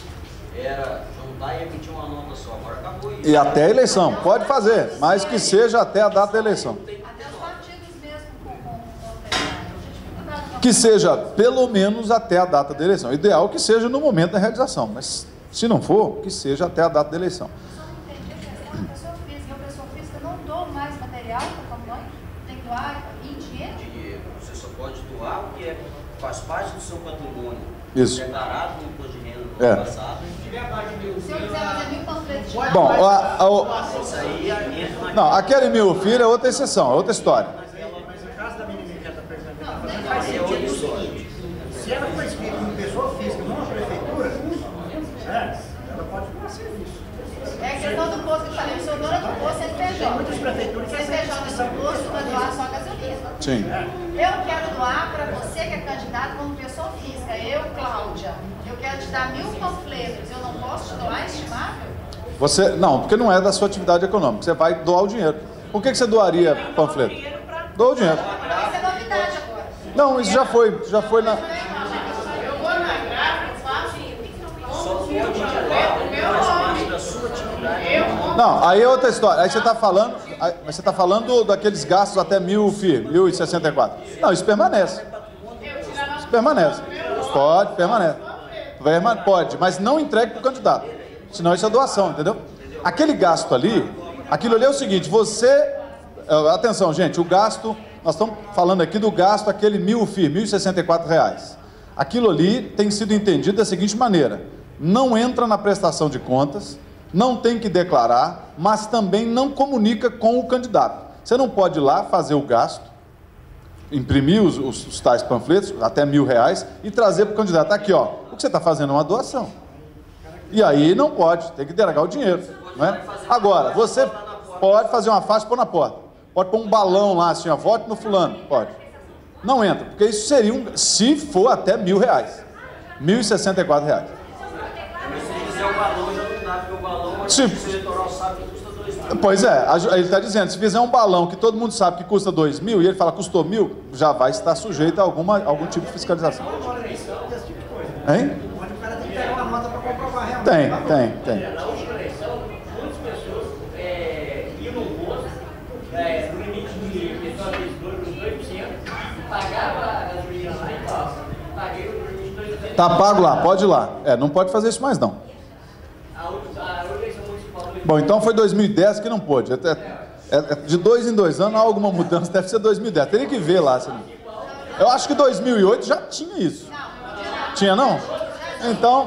era juntar e emitir uma nota só. Agora acabou isso. E até a eleição, pode fazer, mas que seja até a data da eleição. Até os partidos mesmo com Que seja pelo menos até a data da eleição. O ideal é que seja no momento da realização, mas se não for, que seja até a data da eleição. Eu só não entendi a questão da pessoa física. Eu, pessoa física, não dou mais material para a campanha? Tem que doar em dinheiro? Dinheiro. Você só pode doar o que faz parte do seu patrimônio. Isso. Declarado no imposto de renda do É. ano passado. Se eu quiser fazer 1000 panfletos de Bom, Isso aí entra na... não, aquele 1000 filhos é outra exceção, é outra história. Mas o caso da menina que está perguntando, Não, faz é outra sentido o história. seguinte: se ela for inscrita como pessoa física numa prefeitura, ela pode doar serviço. É a questão do posto que eu falei. Eu sou dona do posto CNPJ. Muitas prefeituras que CNPJ do posto vai doar só gasolina. Sim. Eu quero doar para você que é candidato como pessoa física. Eu, Cláudia, eu quero te dar 1000 panfletos. Eu não posso te doar estimável? Você, não, porque não é da sua atividade econômica, você vai doar o dinheiro. Por que você doaria panfleto? Doa o dinheiro. Isso é novidade agora. Não, isso já foi na... Eu vou na gráfica, faço Só pode doar faz parte da sua atividade. Não, aí é outra história. Aí você está falando daqueles gastos até 1000 FII, 1064. Não, isso permanece. Isso permanece. Pode, permanece. Pode, mas não entregue para o candidato. Senão isso é doação, entendeu? Aquele gasto ali, aquilo ali é o seguinte, você... Atenção, gente, o gasto... Nós estamos falando aqui do gasto, aquele 1000 FII, R$ 1.064. Aquilo ali tem sido entendido da seguinte maneira: não entra na prestação de contas, não tem que declarar, mas também não comunica com o candidato. Você não pode ir lá fazer o gasto, imprimir os tais panfletos, até R$ 1.000, e trazer para o candidato. Aqui, ó, o que você está fazendo é uma doação. E aí não pode, tem que entregar o dinheiro. Não é? Agora, você pode fazer uma faixa e pôr na porta. Pode pôr um balão lá, assim, ó, vote no fulano. Pode. Não entra, porque isso seria, se for até R$ 1.000, R$ 1.064. Mas se fizer o balão, já não dá, porque o balão, o eleitoral sabe que custa 2.000. Pois é, ele está dizendo, se fizer um balão que todo mundo sabe que custa 2.000 e ele fala custou 1.000, já vai estar sujeito a algum tipo de fiscalização. Hein? Onde o cara tem que pegar uma nota para comprovar realmente. Tem. Na última eleição, muitas pessoas iam no posto, no limite de pessoa fez 2%, pagava a gasolina lá e tal. Paguei o limite de 2%. Tá pago lá, pode ir lá. Não pode fazer isso mais não. A eleição municipal. Bom, então foi 2010 que não pôde. De 2 em 2 anos há alguma mudança, deve ser 2010. Teria que ver lá. Eu acho que 2008 já tinha isso. Tinha não?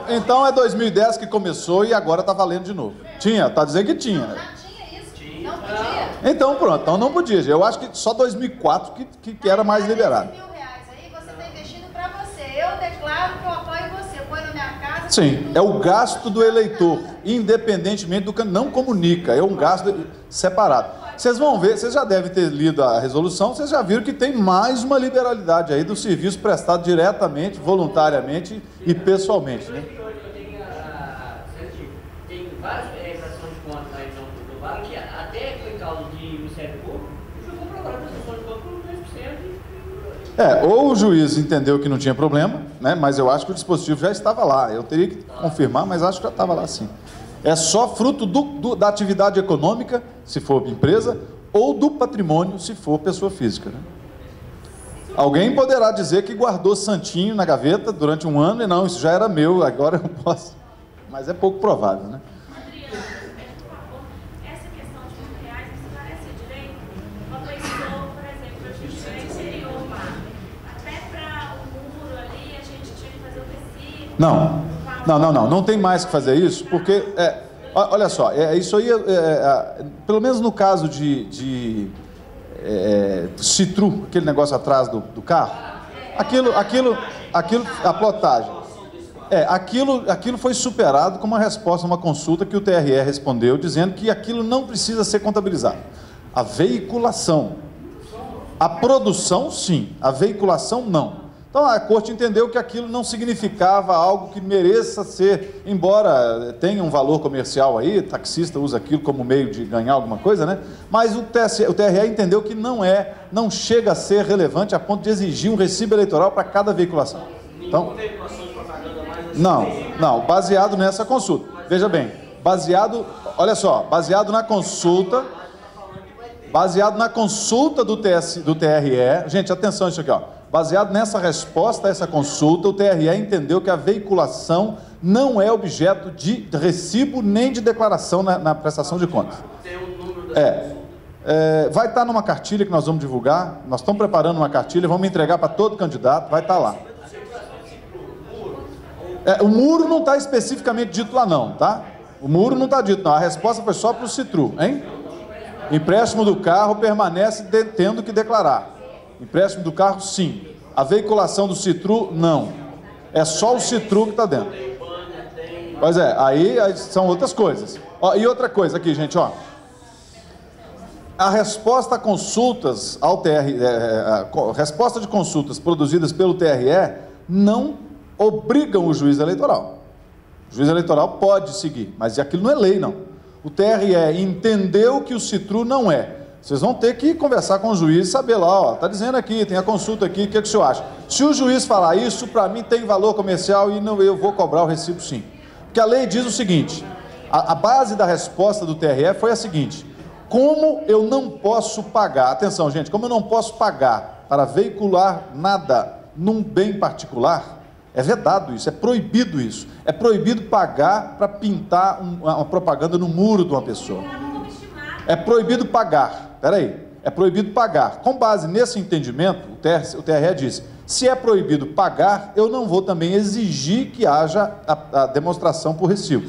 Então é 2010 que começou e agora está valendo de novo. Tinha, tá dizendo que tinha. Não tinha isso? Não podia? Então pronto, então não podia. Eu acho que só 2004 que era mais liberado. R$ 1.000 aí você está investindo para você. Eu declaro que eu apoio você. Põe na minha casa. Sim, é o gasto do eleitor, independentemente do que não comunica, é um gasto separado. Vocês vão ver, vocês já devem ter lido a resolução, vocês já viram que tem mais uma liberalidade aí do serviço prestado diretamente, voluntariamente e pessoalmente, né? Tem várias prestações de contas aí do Vale que até foi causa de Ministério Público, jogou para agora a prestação de contas por 2%. Ou o juiz entendeu que não tinha problema, né? Mas eu acho que o dispositivo já estava lá. Eu teria que confirmar, mas acho que já estava lá sim. É só fruto da atividade econômica, se for empresa, ou do patrimônio, se for pessoa física, né? Alguém poderá dizer que guardou santinho na gaveta durante um ano e não, isso já era meu, agora eu posso. Mas é pouco provável, né? Adriana, por favor, essa questão de R$ 1.000 me esclarece direito. Uma pessoa, por exemplo, a gente no interior lá, até para o muro ali, a gente tinha que fazer o tecido. Não tem mais que fazer isso, porque, olha só, isso aí, pelo menos no caso de Citru, aquele negócio atrás do carro, a plotagem, aquilo foi superado com uma resposta, uma consulta que o TRE respondeu, dizendo que aquilo não precisa ser contabilizado. A veiculação, a produção sim, a veiculação não. Então a corte entendeu que aquilo não significava algo que mereça ser, embora tenha um valor comercial aí, taxista usa aquilo como meio de ganhar alguma coisa, né? Mas o TRE entendeu que não chega a ser relevante a ponto de exigir um recibo eleitoral para cada veiculação. Então, não, baseado nessa consulta. Veja bem, olha só, baseado na consulta do TRE, gente, atenção isso aqui, ó. Baseado nessa resposta a essa consulta, o TRE entendeu que a veiculação não é objeto de recibo nem de declaração na prestação de contas. Vai estar numa cartilha que nós vamos divulgar, nós estamos preparando uma cartilha, vamos entregar para todo candidato, vai estar lá. O muro não está especificamente dito lá não, tá? O muro não está dito não, a resposta foi só para o Citru, hein? Empréstimo do carro permanece tendo que declarar. Empréstimo do carro, sim. A veiculação do Citru, não. É só o Citru que está dentro. Pois é, aí são outras coisas. Ó, e outra coisa aqui, gente, ó. A resposta a consultas ao TRE, resposta de consultas produzidas pelo TRE não obrigam o juiz eleitoral. O juiz eleitoral pode seguir, mas aquilo não é lei, não. O TRE entendeu que o Citru não é. Vocês vão ter que conversar com o juiz e saber lá, ó, tá dizendo aqui, tem a consulta aqui, o que o senhor acha? Se o juiz falar isso, para mim tem valor comercial e não, eu vou cobrar o recibo sim. Porque a lei diz o seguinte, a base da resposta do TRE foi a seguinte, como eu não posso pagar, atenção gente, como eu não posso pagar para veicular nada num bem particular, é vedado isso, é proibido isso. É proibido pagar para pintar uma propaganda no muro de uma pessoa. É proibido pagar, é proibido pagar. Com base nesse entendimento, o TRE diz, se é proibido pagar, eu não vou também exigir que haja a demonstração por recibo.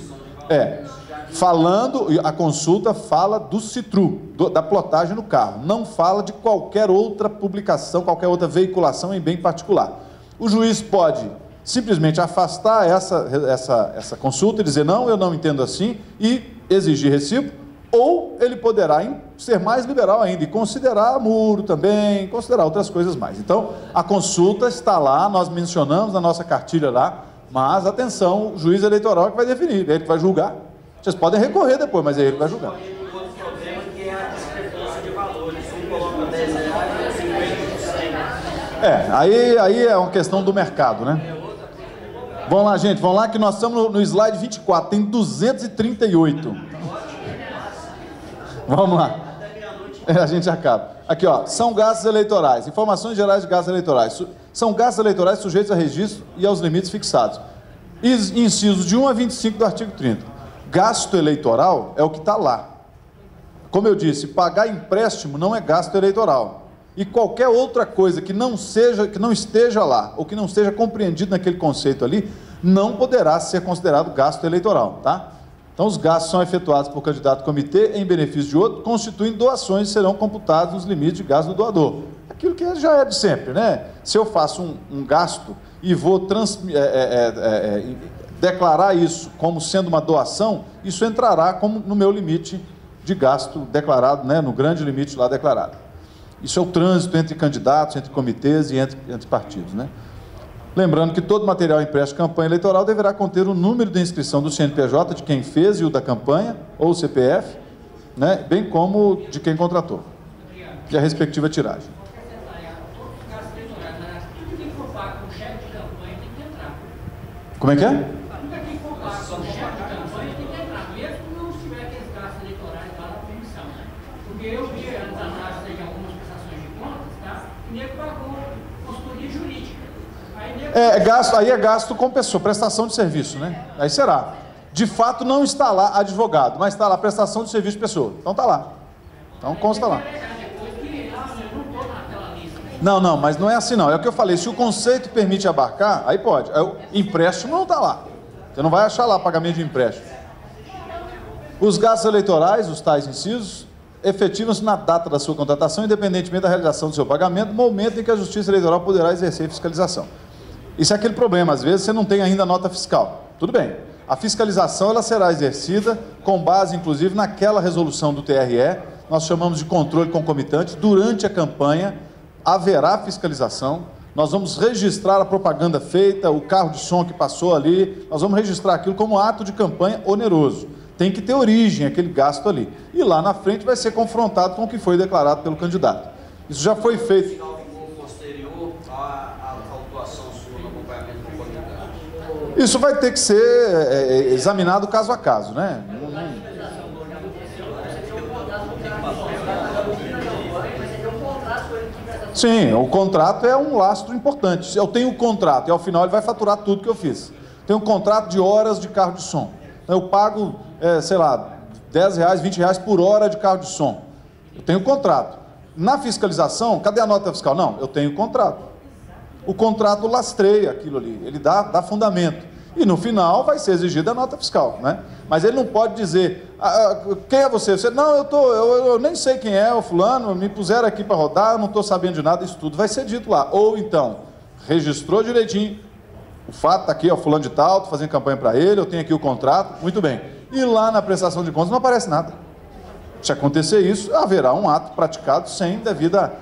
Falando, a consulta fala do Citru, da plotagem no carro, não fala de qualquer outra publicação, qualquer outra veiculação em bem particular. O juiz pode simplesmente afastar essa consulta e dizer, não, eu não entendo assim, e exigir recibo, ou ele poderá ser mais liberal ainda, e considerar muro também, considerar outras coisas mais. Então, a consulta está lá, nós mencionamos na nossa cartilha lá, mas, atenção, o juiz eleitoral que vai definir, ele que vai julgar. Vocês podem recorrer depois, mas é ele que vai julgar. Um outro problema que é a discrepância de valores, um coloca R$10 e 50%. Aí é uma questão do mercado, né? Vamos lá, gente, vamos lá que nós estamos no slide 24, tem 238. Vamos lá. A gente acaba. Aqui, ó, são gastos eleitorais, informações gerais de gastos eleitorais. São gastos eleitorais sujeitos a registro e aos limites fixados. Incisos de 1 a 25 do artigo 30. Gasto eleitoral é o que está lá. Como eu disse, pagar empréstimo não é gasto eleitoral. E qualquer outra coisa que não esteja lá, ou que não esteja compreendido naquele conceito ali, não poderá ser considerado gasto eleitoral, tá? Então, os gastos são efetuados por candidato comitê em benefício de outro, constituem doações e serão computados nos limites de gasto do doador. Aquilo que já é de sempre, né? Se eu faço um gasto e vou declarar isso como sendo uma doação, isso entrará como no meu limite de gasto declarado, né? No grande limite lá declarado. Isso é o trânsito entre candidatos, entre comitês e entre partidos, né? Lembrando que todo material impresso de campanha eleitoral deverá conter o número de inscrição do CNPJ de quem fez e o da campanha, ou o CPF, né? Bem como de quem contratou, e a respectiva tiragem. Como é que é? Eu vi as análises de algumas prestações de contas, tá? E nego pagou consultoria jurídica. Aí é gasto com pessoa, prestação de serviço, né? Aí será. De fato não está lá advogado, mas está lá prestação de serviço de pessoa. Então está lá. Então consta lá. Não, mas não é assim não. É o que eu falei, se o conceito permite abarcar, aí pode. O empréstimo não está lá. Você não vai achar lá pagamento de empréstimo. Os gastos eleitorais, os tais incisos, efetivos na data da sua contratação, independentemente da realização do seu pagamento, no momento em que a Justiça Eleitoral poderá exercer fiscalização. Isso é aquele problema, às vezes você não tem ainda nota fiscal. Tudo bem. A fiscalização ela será exercida com base, inclusive, naquela resolução do TRE, nós chamamos de controle concomitante. Durante a campanha haverá fiscalização, nós vamos registrar a propaganda feita, o carro de som que passou ali, nós vamos registrar aquilo como ato de campanha oneroso. Tem que ter origem aquele gasto ali. E lá na frente vai ser confrontado com o que foi declarado pelo candidato. Isso já foi feito. Posterior à autuação sua no acompanhamento do Isso vai ter que ser examinado caso a caso, né? Sim, o contrato é um lastro importante. Eu tenho um contrato e ao final ele vai faturar tudo que eu fiz. Tenho um contrato de horas de carro de som. Eu pago, sei lá, R$10, R$20 por hora de carro de som. Eu tenho um contrato. Na fiscalização, cadê a nota fiscal? Não, eu tenho um contrato. O contrato lastreia aquilo ali, ele dá fundamento. E no final vai ser exigida a nota fiscal, né? Mas ele não pode dizer, quem é você? Você não, eu nem sei quem é o fulano, me puseram aqui para rodar, eu não estou sabendo de nada, isso tudo vai ser dito lá. Ou então, registrou direitinho, o fato está aqui, ó, fulano de tal, estou fazendo campanha para ele, eu tenho aqui o contrato, muito bem. E lá na prestação de contas não aparece nada. Se acontecer isso, haverá um ato praticado sem devida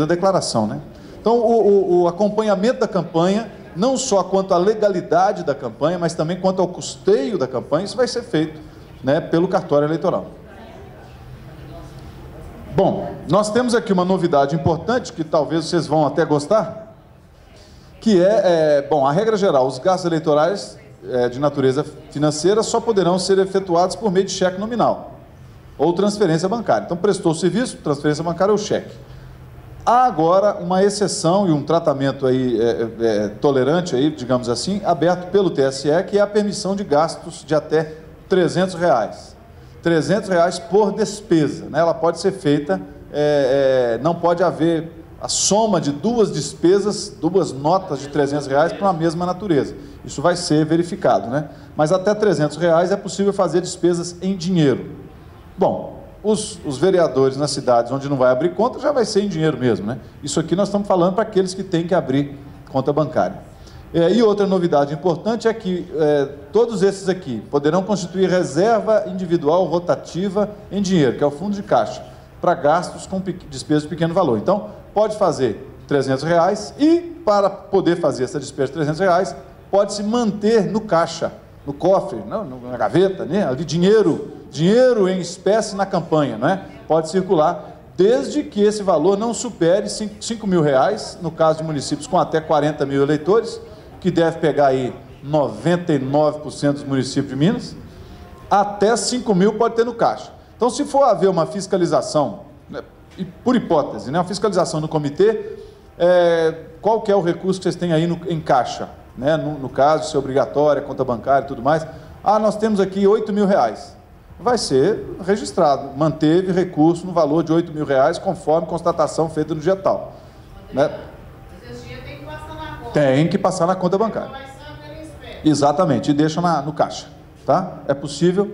declaração, né? Então, o acompanhamento da campanha, não só quanto à legalidade da campanha, mas também quanto ao custeio da campanha, isso vai ser feito, né, pelo cartório eleitoral. Bom, nós temos aqui uma novidade importante, que talvez vocês vão até gostar, que bom, a regra geral, os gastos eleitorais de natureza financeira só poderão ser efetuados por meio de cheque nominal ou transferência bancária. Então, prestou o serviço, transferência bancária ou cheque. Há agora uma exceção e um tratamento aí, tolerante, aí, digamos assim, aberto pelo TSE, que é a permissão de gastos de até R$300. R$300 por despesa, né? Ela pode ser feita, não pode haver a soma de duas despesas, duas notas de R$300 para uma mesma natureza. Isso vai ser verificado, né? Mas até R$300 é possível fazer despesas em dinheiro. Bom, os vereadores nas cidades onde não vai abrir conta, já vai ser em dinheiro mesmo, né? Isso aqui nós estamos falando para aqueles que têm que abrir conta bancária. E outra novidade importante é que todos esses aqui poderão constituir reserva individual rotativa em dinheiro, que é o fundo de caixa, para gastos com despesas de pequeno valor. Então, pode fazer R$300 e, para poder fazer essa despesa de R$300, pode-se manter no caixa, no cofre, na gaveta, né? Ali, dinheiro em espécie na campanha, né? Pode circular, desde que esse valor não supere R$5.000, no caso de municípios com até 40 mil eleitores, que deve pegar aí 99% dos municípios de Minas, até 5 mil pode ter no caixa. Então, se for haver uma fiscalização, né, por hipótese, né, uma fiscalização no comitê, qual que é o recurso que vocês têm aí em caixa? Né? No caso, se é obrigatória, conta bancária e tudo mais. Nós temos aqui R$8.000. Vai ser registrado, manteve recurso no valor de R$8.000, conforme constatação feita no dia tal. Né? Esse dia tem que passar na conta. Tem que passar na conta bancária. Exatamente, e deixa no caixa. Tá? É possível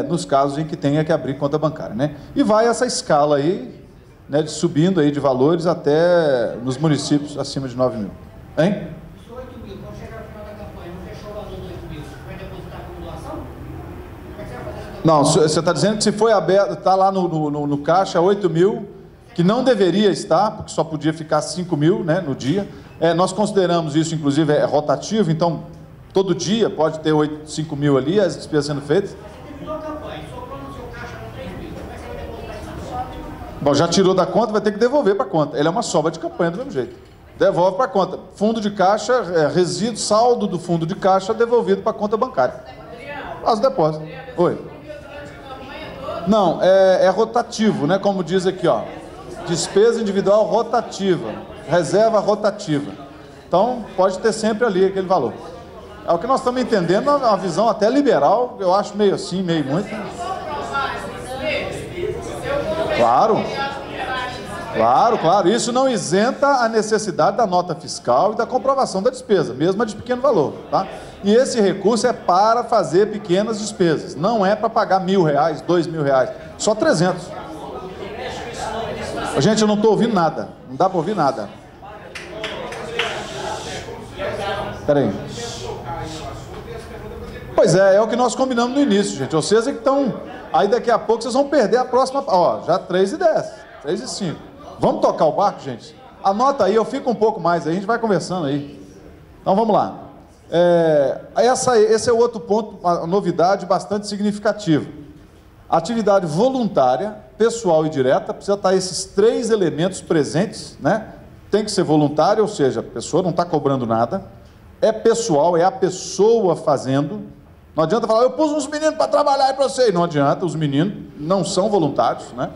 nos casos em que tenha que abrir conta bancária. Né? E vai essa escala aí, né, subindo aí de valores até nos municípios acima de 9 mil. Hein? Os 8 mil, quando chegar no final da campanha, não fechou o valor dos 8 mil, vai depositar como doação? Como é que você vai fazer essa doação? Não, você está dizendo que se foi aberto, está lá no caixa 8 mil, que não deveria estar, porque só podia ficar 5 mil, né, no dia. Nós consideramos isso, inclusive, rotativo, então todo dia pode ter 5 mil ali, as despesas sendo feitas. Você terminou a campanha, sobrou no seu caixa com 3 mil, como é que você vai depositar isso na conta? Bom, já tirou da conta, vai ter que devolver para a conta. Ele é uma sobra de campanha do mesmo jeito. Devolve para a conta. Fundo de caixa, resíduo, saldo do fundo de caixa devolvido para a conta bancária. Faz o depósito. Oi. Não, é rotativo, né? Como diz aqui, ó. Despesa individual rotativa. Reserva rotativa. Então, pode ter sempre ali aquele valor. É o que nós estamos entendendo, uma visão até liberal, eu acho meio assim, meio muito. Claro. Claro. Isso não isenta a necessidade da nota fiscal e da comprovação da despesa, mesmo a de pequeno valor, tá? E esse recurso é para fazer pequenas despesas, não é para pagar R$1.000, R$2.000, só 300. Gente, eu não estou ouvindo nada, não dá para ouvir nada. Espera aí. Pois é o que nós combinamos no início, gente. Vocês é que estão... Aí daqui a pouco vocês vão perder a próxima... Ó, já 3:10, 3:05. Vamos tocar o barco, gente? Anota aí, eu fico um pouco mais aí, a gente vai conversando aí. Então vamos lá. Esse é outro ponto, uma novidade bastante significativa. Atividade voluntária, pessoal e direta, precisa estar esses 3 elementos presentes, né? Tem que ser voluntária, ou seja, a pessoa não está cobrando nada. é pessoal, é a pessoa fazendo. Não adianta falar, eu pus uns meninos para trabalhar aí para você. Não adianta, os meninos não são voluntários, né?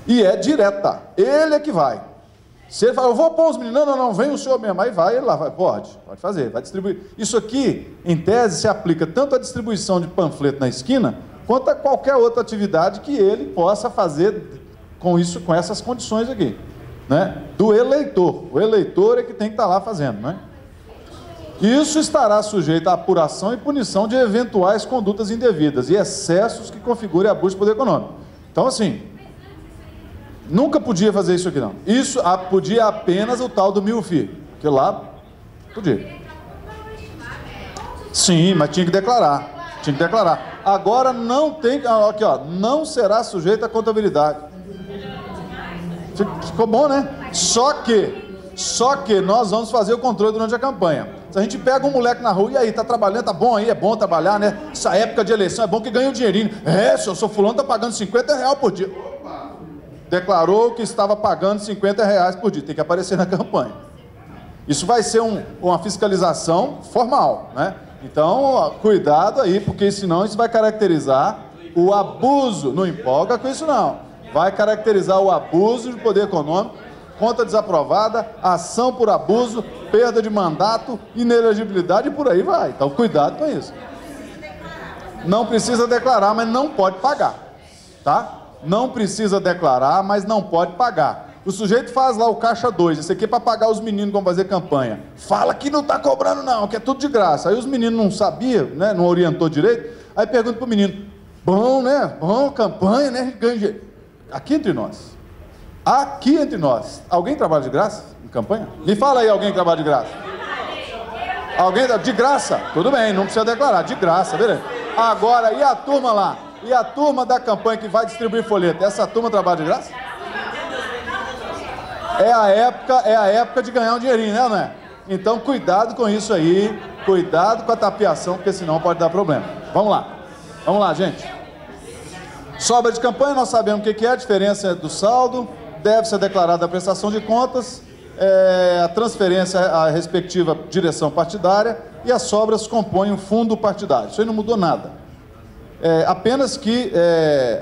E é direta, ele é que vai. Se ele fala, eu vou pôr os meninos, não, vem o senhor mesmo, aí vai, ele lá, vai, pode fazer, vai distribuir. Isso aqui, em tese, se aplica tanto à distribuição de panfleto na esquina, quanto a qualquer outra atividade que ele possa fazer com isso, com essas condições aqui, né? Do eleitor. O eleitor é que tem que estar lá fazendo, né? Isso estará sujeito à apuração e punição de eventuais condutas indevidas e excessos que configurem abuso de poder econômico. Então, assim, nunca podia fazer isso aqui, não. Isso podia apenas o tal do mil-fio, que lá podia. Sim, mas tinha que declarar. Tinha que declarar. Agora não tem, aqui ó, não será sujeito à contabilidade. Ficou bom, né? Só que nós vamos fazer o controle durante a campanha. Se a gente pega um moleque na rua, e aí, tá trabalhando, tá bom aí, é bom trabalhar, né? Essa época de eleição é bom que ganha um dinheirinho. Se eu sou fulano, tá pagando R$50 por dia. Opa! Declarou que estava pagando R$50 por dia, tem que aparecer na campanha. Isso vai ser uma fiscalização formal, né? Então, ó, cuidado aí, porque senão isso vai caracterizar o abuso. Não empolga com isso não. Vai caracterizar o abuso de poder econômico, conta desaprovada, ação por abuso, perda de mandato, inelegibilidade e por aí vai. Então, cuidado com isso. Não precisa declarar, mas não pode pagar, tá? Não precisa declarar, mas não pode pagar. O sujeito faz lá o caixa 2, isso aqui é para pagar os meninos que vão fazer campanha. Fala que não está cobrando não, que é tudo de graça. Aí os meninos não sabiam, né? Não orientou direito. Aí pergunta para o menino, bom, né? Bom, campanha, né? Ganha dinheiro. Aqui entre nós. Aqui entre nós. Alguém trabalha de graça em campanha? Me fala aí alguém que trabalha de graça. Alguém de graça? Tudo bem, não precisa declarar, de graça, beleza. Agora, e a turma lá? E a turma da campanha que vai distribuir folheto? Essa turma trabalha de graça? É a época de ganhar um dinheirinho, né, não é? Então, cuidado com isso aí, cuidado com a tapeação, porque senão pode dar problema. Vamos lá, gente. Sobra de campanha, nós sabemos o que é, a diferença do saldo, deve ser declarada a prestação de contas, a transferência à respectiva direção partidária e as sobras compõem o fundo partidário. Isso aí não mudou nada. Apenas que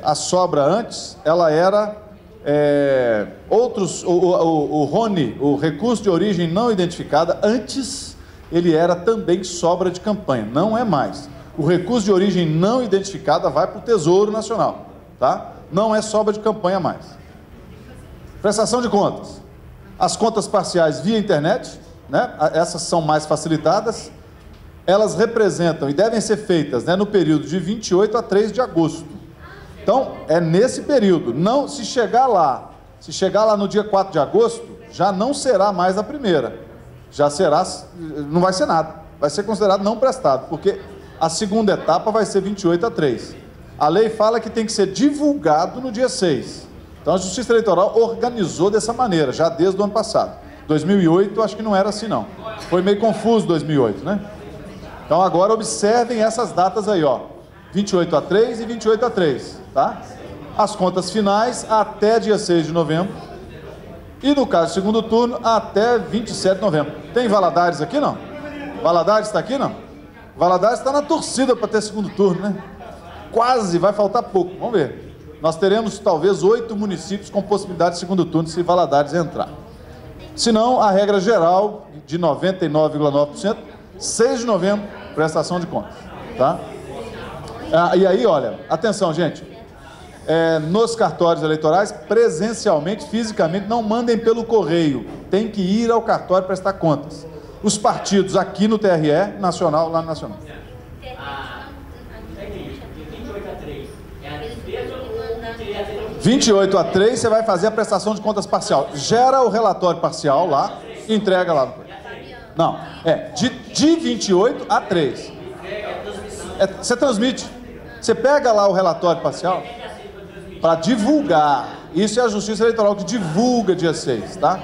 a sobra antes, ela era... o RONE, o recurso de origem não identificada, antes ele era também sobra de campanha, não é mais. O recurso de origem não identificada vai para o Tesouro Nacional, tá? Não é sobra de campanha mais. Prestação de contas. As contas parciais via internet, né? Essas são mais facilitadas. Elas representam e devem ser feitas, né, no período de 28 a 3 de agosto. Então, é nesse período. Não, se chegar lá no dia 4 de agosto, já não será mais a primeira. Já será, não vai ser nada. Vai ser considerado não prestado, porque a segunda etapa vai ser 28 a 3. A lei fala que tem que ser divulgado no dia 6. Então, a Justiça Eleitoral organizou dessa maneira, já desde o ano passado. 2008, acho que não era assim, não. Foi meio confuso 2008, né? Então, agora observem essas datas aí, ó. 28 a 3 e 28 a 3, tá? As contas finais até dia 6 de novembro. E no caso do segundo turno, até 27 de novembro. Tem Valadares aqui, não? Valadares está aqui, não? Valadares está na torcida para ter segundo turno, né? Quase, vai faltar pouco, vamos ver. Nós teremos talvez 8 municípios com possibilidade de segundo turno se Valadares entrar. Se não, a regra geral de 99,9%, 6 de novembro, prestação de contas, tá? E aí, olha, atenção, gente, nos cartórios eleitorais, presencialmente, fisicamente, não mandem pelo correio, tem que ir ao cartório prestar contas. Os partidos aqui no TRE, nacional, lá no nacional. 28 a 3, você vai fazer a prestação de contas parcial. Gera o relatório parcial lá, entrega lá. Não, de 28 a 3. Você transmite. Você pega lá o relatório parcial para divulgar. Isso é a Justiça Eleitoral que divulga dia 6, tá?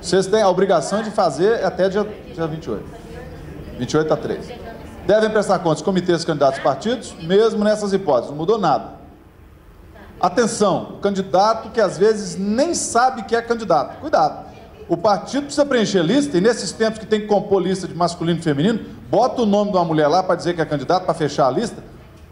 Vocês têm a obrigação de fazer até dia 28. 28 a 3. Devem prestar contas comitês, candidatos, partidos, mesmo nessas hipóteses. Não mudou nada. Atenção, o candidato que às vezes nem sabe que é candidato. Cuidado. O partido precisa preencher lista, e nesses tempos que tem que compor lista de masculino e feminino, bota o nome de uma mulher lá para dizer que é candidato, para fechar a lista.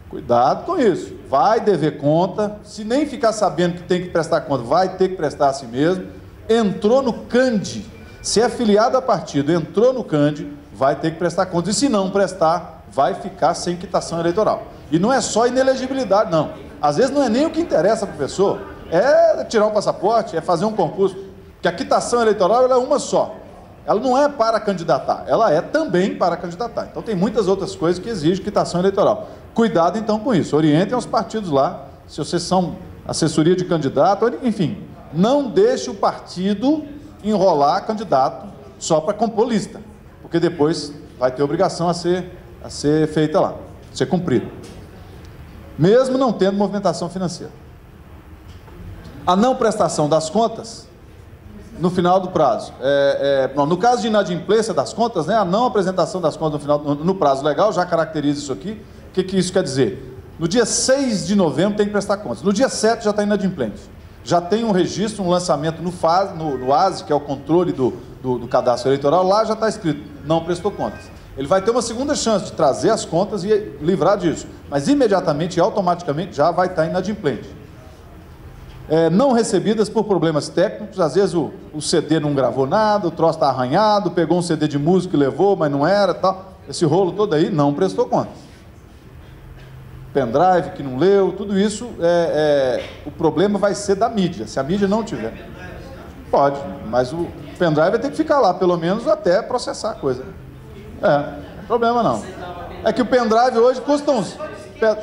Cuidado com isso. Vai dever conta, se nem ficar sabendo que tem que prestar conta, vai ter que prestar a si mesmo. Entrou no CAND, se é filiado a partido, entrou no CAND, vai ter que prestar conta. E se não prestar, vai ficar sem quitação eleitoral. E não é só inelegibilidade, não. Às vezes não é nem o que interessa para a pessoa, é tirar um passaporte, é fazer um concurso. Porque a quitação eleitoral ela é uma só. Ela não é para candidatar, ela é também para candidatar. Então tem muitas outras coisas que exigem quitação eleitoral. Cuidado então com isso, orientem os partidos lá, se vocês são assessoria de candidato, enfim, não deixe o partido enrolar candidato só para compor lista, porque depois vai ter obrigação a ser feita lá, ser cumprida. Mesmo não tendo movimentação financeira. A não prestação das contas no final do prazo. No caso de inadimplência das contas, né, a não apresentação das contas no prazo legal já caracteriza isso aqui. O que isso quer dizer? No dia 6 de novembro tem que prestar contas. No dia 7 já está inadimplente. Já tem um registro, um lançamento no ASE, que é o controle do cadastro eleitoral, lá já está escrito, não prestou contas. Ele vai ter uma segunda chance de trazer as contas e livrar disso. Mas imediatamente e automaticamente já vai estar inadimplente. Não recebidas por problemas técnicos, às vezes o CD não gravou nada, o troço está arranhado, pegou um CD de música e levou, mas não era, tal. Esse rolo todo aí não prestou contas. Pendrive que não leu, tudo isso, o problema vai ser da mídia, se a mídia não tiver. Pode, mas o pendrive vai ter que ficar lá, pelo menos até processar a coisa. Não é problema não. É que o pendrive hoje custa uns...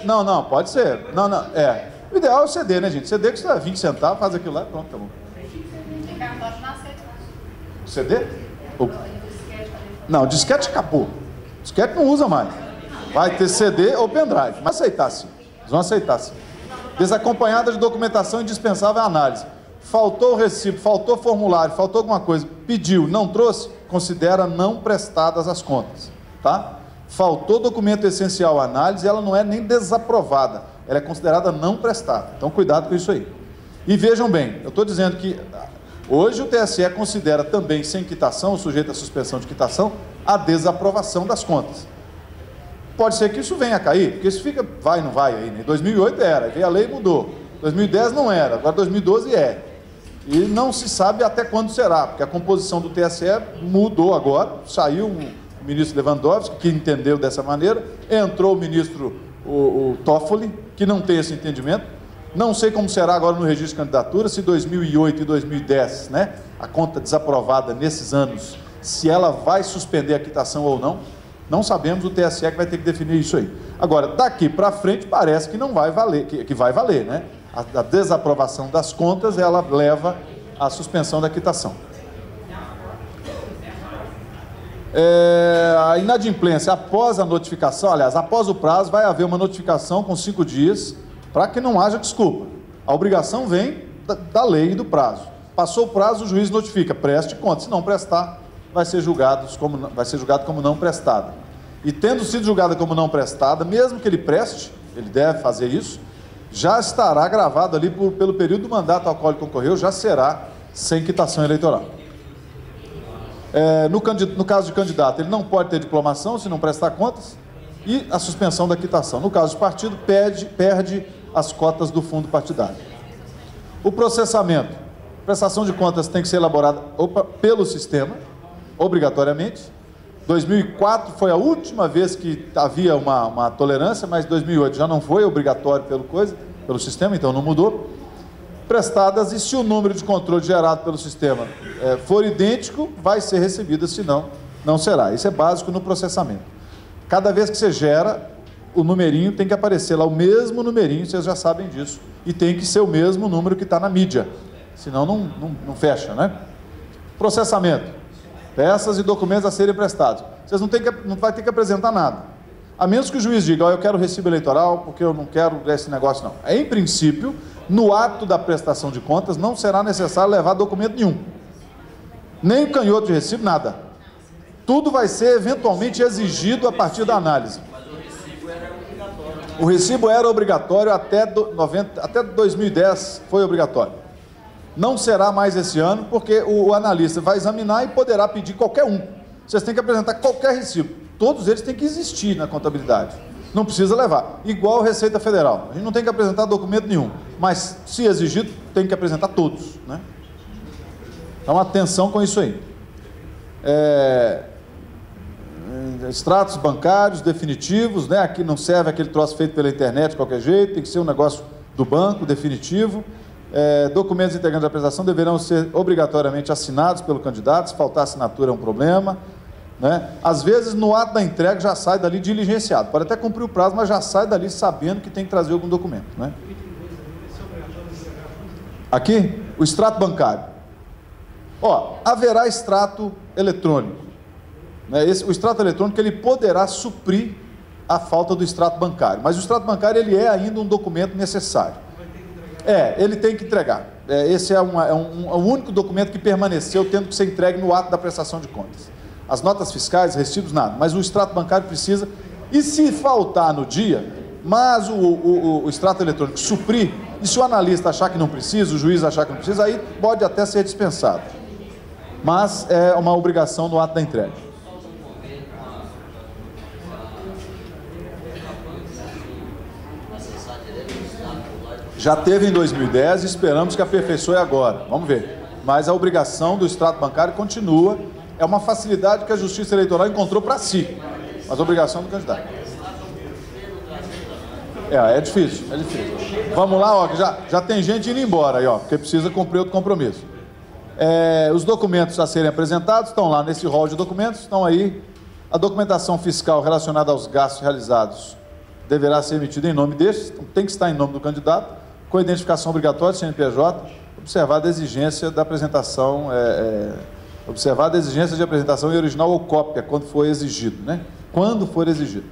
Não, pode ser. O ideal é o CD, né, gente? CD custa 20 centavos, faz aquilo lá e pronto, tá bom. O CD? Não, o disquete acabou. O disquete não usa mais. Vai ter CD ou pendrive. Mas aceitar sim. Eles vão aceitar sim. Desacompanhada de documentação indispensável à análise. Faltou o recibo, faltou formulário, faltou alguma coisa, pediu, não trouxe, considera não prestadas as contas, tá? Faltou documento essencial à análise, ela não é nem desaprovada, ela é considerada não prestada. Então, cuidado com isso aí. E vejam bem, eu estou dizendo que hoje o TSE considera também sem quitação, sujeito à suspensão de quitação, a desaprovação das contas. Pode ser que isso venha a cair, porque isso fica, vai ou não vai aí, né? Em 2008 era, veio a lei e mudou. 2010 não era, agora 2012 é. E não se sabe até quando será, porque a composição do TSE mudou agora, saiu o ministro Lewandowski, que entendeu dessa maneira, entrou o ministro o Toffoli, que não tem esse entendimento. Não sei como será agora no registro de candidatura, se 2008 e 2010, né, a conta desaprovada nesses anos, se ela vai suspender a quitação ou não, não sabemos, o TSE que vai ter que definir isso aí. Agora, daqui para frente parece que não vai valer, que vai valer, né? A desaprovação das contas, ela leva à suspensão da quitação. A inadimplência após a notificação, aliás, após o prazo, vai haver uma notificação com 5 dias para que não haja desculpa. A obrigação vem da lei e do prazo. Passou o prazo, o juiz notifica, preste conta. Se não prestar, vai ser julgado como não prestada. E tendo sido julgada como não prestada, mesmo que ele preste, ele deve fazer isso, já estará gravado ali pelo período do mandato ao qual ele concorreu, já será sem quitação eleitoral. No caso de candidato, ele não pode ter diplomação se não prestar contas, e a suspensão da quitação. No caso de partido, perde as cotas do fundo partidário. O processamento. Prestação de contas tem que ser elaborada pelo sistema, obrigatoriamente. 2004 foi a última vez que havia uma tolerância, mas 2008 já não foi obrigatório pelo sistema, então não mudou. Prestadas, e se o número de controle gerado pelo sistema for idêntico, vai ser recebida, senão não será. Isso é básico no processamento. Cada vez que você gera, o numerinho tem que aparecer lá, o mesmo numerinho, vocês já sabem disso, e tem que ser o mesmo número que está na mídia, senão não fecha, né? Processamento. Peças e documentos a serem prestados. Vocês não vai ter que apresentar nada. A menos que o juiz diga, eu quero recibo eleitoral, porque eu não quero esse negócio, não. Em princípio, no ato da prestação de contas, não será necessário levar documento nenhum. Nem o canhoto de recibo, nada. Tudo vai ser eventualmente exigido a partir da análise. Mas o recibo era obrigatório. O recibo era obrigatório até 2010, foi obrigatório. Não será mais esse ano, porque o analista vai examinar e poderá pedir qualquer um. Vocês têm que apresentar qualquer recibo. Todos eles têm que existir na contabilidade. Não precisa levar. Igual a Receita Federal. A gente não tem que apresentar documento nenhum. Mas, se exigido, tem que apresentar todos, né? Então, atenção com isso aí. Extratos bancários definitivos, né? Aqui não serve aquele troço feito pela internet de qualquer jeito, tem que ser um negócio do banco, definitivo. Documentos integrantes da apresentação deverão ser obrigatoriamente assinados pelo candidato. Se faltar assinatura é um problema, né? Às vezes, no ato da entrega, já sai dali diligenciado. Pode até cumprir o prazo, mas já sai dali sabendo que tem que trazer algum documento, né? Aqui, o extrato bancário. Haverá extrato eletrônico, né? O extrato eletrônico ele poderá suprir a falta do extrato bancário, mas o extrato bancário ele é ainda um documento necessário. Ele tem que entregar. Esse é o único documento que permaneceu tendo que ser entregue no ato da prestação de contas. As notas fiscais, recibos, nada, mas o extrato bancário precisa. E se faltar no dia, mas o extrato eletrônico suprir, e se o analista achar que não precisa, o juiz achar que não precisa, aí pode até ser dispensado. Mas é uma obrigação no ato da entrega. Já teve em 2010 e esperamos que aperfeiçoe agora. Vamos ver. Mas a obrigação do extrato bancário continua. É uma facilidade que a Justiça Eleitoral encontrou para si. Mas a obrigação do candidato. É difícil, é difícil. Vamos lá, que já tem gente indo embora aí, porque precisa cumprir outro compromisso. Os documentos a serem apresentados estão lá nesse rol de documentos, estão aí. A documentação fiscal relacionada aos gastos realizados deverá ser emitida em nome destes, então tem que estar em nome do candidato, com identificação obrigatória, CNPJ, observada a exigência da apresentação, observada a exigência de apresentação em original ou cópia, quando for exigido, né? Quando for exigido.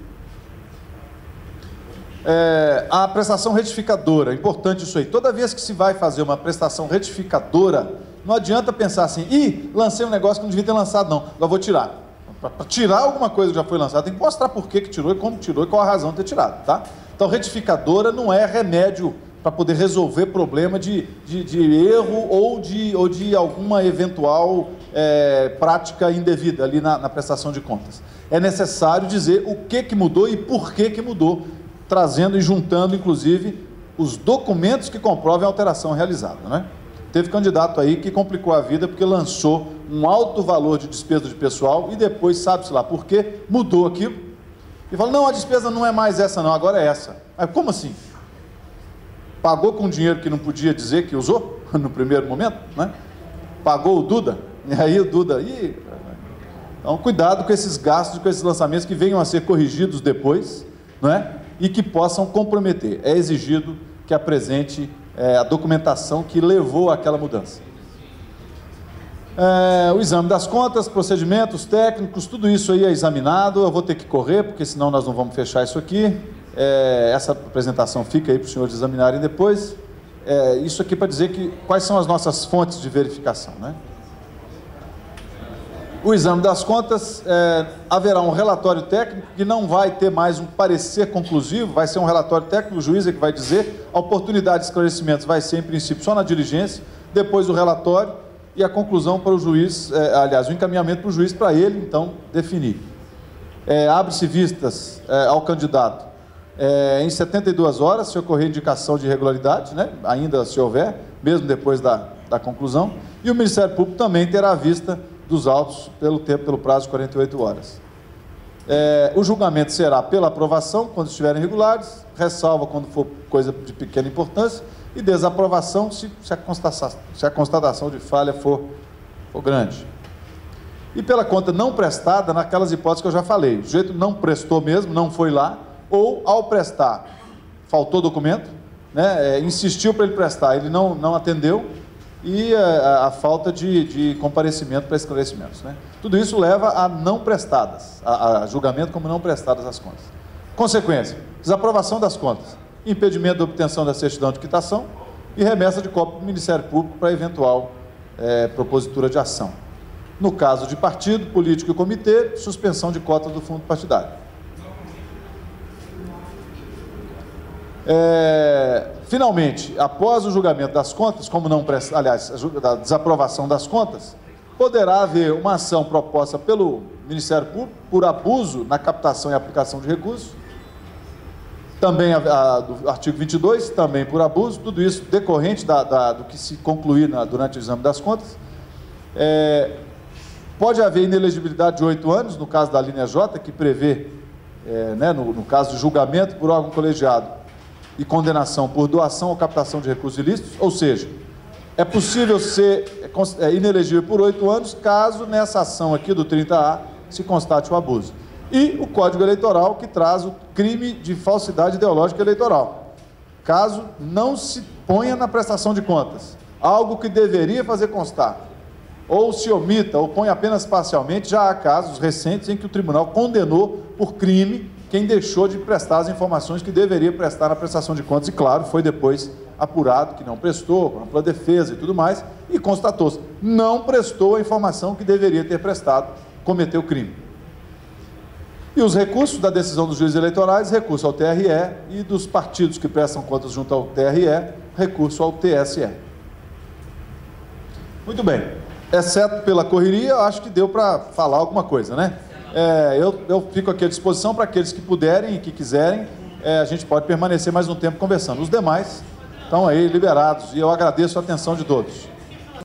A prestação retificadora, importante isso aí. Toda vez que se vai fazer uma prestação retificadora, não adianta pensar assim, lancei um negócio que não devia ter lançado, não, agora vou tirar. Para tirar alguma coisa que já foi lançada, tem que mostrar por que tirou e como tirou e qual a razão de ter tirado, tá? Então, retificadora não é remédio para poder resolver problema de erro ou de alguma eventual prática indevida ali na prestação de contas. É necessário dizer o que mudou e por que mudou, trazendo e juntando, inclusive, os documentos que comprovem a alteração realizada, né? Teve candidato aí que complicou a vida porque lançou um alto valor de despesa de pessoal e depois, sabe-se lá por quê, mudou aquilo e falou, não, a despesa não é mais essa não, agora é essa. Aí, como assim? Pagou com dinheiro que não podia dizer que usou no primeiro momento, né? Pagou o Duda, e aí o Duda... Então, cuidado com esses gastos, com esses lançamentos que venham a ser corrigidos depois, não é? E que possam comprometer. É exigido que apresente a documentação que levou àquela mudança. O exame das contas, procedimentos técnicos, tudo isso aí é examinado. Eu vou ter que correr, porque senão nós não vamos fechar isso aqui. Essa apresentação fica aí para os senhores examinarem depois. Isso aqui para dizer quais são as nossas fontes de verificação, né? O exame das contas, haverá um relatório técnico que não vai ter mais um parecer conclusivo, vai ser um relatório técnico, o juiz é que vai dizer, a oportunidade de esclarecimentos vai ser, em princípio, só na diligência, depois o relatório e a conclusão para o juiz, aliás, o encaminhamento para o juiz, para ele, então, definir. Abre-se vistas ao candidato em 72 horas, se ocorrer indicação de irregularidade, né? Ainda se houver, mesmo depois da conclusão, e o Ministério Público também terá vista dos autos pelo prazo de 48 horas. O julgamento será pela aprovação, quando estiverem regulares, ressalva quando for coisa de pequena importância, e desaprovação se a constatação de falha for grande. E pela conta não prestada, naquelas hipóteses que eu já falei, o sujeito não prestou mesmo, não foi lá, ou ao prestar, faltou documento, né? Insistiu para ele prestar, ele não atendeu, e a falta de comparecimento para esclarecimentos, né? Tudo isso leva a não prestadas, a julgamento como não prestadas as contas. Consequência, desaprovação das contas, impedimento da obtenção da certidão de quitação e remessa de cópia para o Ministério Público para eventual propositura de ação. No caso de partido, político e comitê, suspensão de cota do fundo partidário. Finalmente, após o julgamento das contas, aliás, a desaprovação das contas, poderá haver uma ação proposta pelo Ministério Público por abuso na captação e aplicação de recursos, também do artigo 22, também por abuso, tudo isso decorrente do que se concluir durante o exame das contas. Pode haver inelegibilidade de 8 anos, no caso da linha J, que prevê, no caso de julgamento por órgão colegiado e condenação por doação ou captação de recursos ilícitos, ou seja, é possível ser inelegível por 8 anos, caso nessa ação aqui do 30A se constate o abuso. E o Código Eleitoral, que traz o crime de falsidade ideológica eleitoral, caso não se ponha na prestação de contas algo que deveria fazer constar, ou se omita, ou põe apenas parcialmente. Já há casos recentes em que o tribunal condenou por crime quem deixou de prestar as informações que deveria prestar na prestação de contas, e claro, foi depois apurado que não prestou, com ampla defesa e tudo mais, e constatou-se, não prestou a informação que deveria ter prestado, cometeu crime. E os recursos da decisão dos juízes eleitorais, recurso ao TRE, e dos partidos que prestam contas junto ao TRE, recurso ao TSE. Muito bem, exceto pela correria, acho que deu para falar alguma coisa, né? Eu fico aqui à disposição para aqueles que puderem e que quiserem. A gente pode permanecer mais um tempo conversando. Os demais estão aí liberados, e eu agradeço a atenção de todos.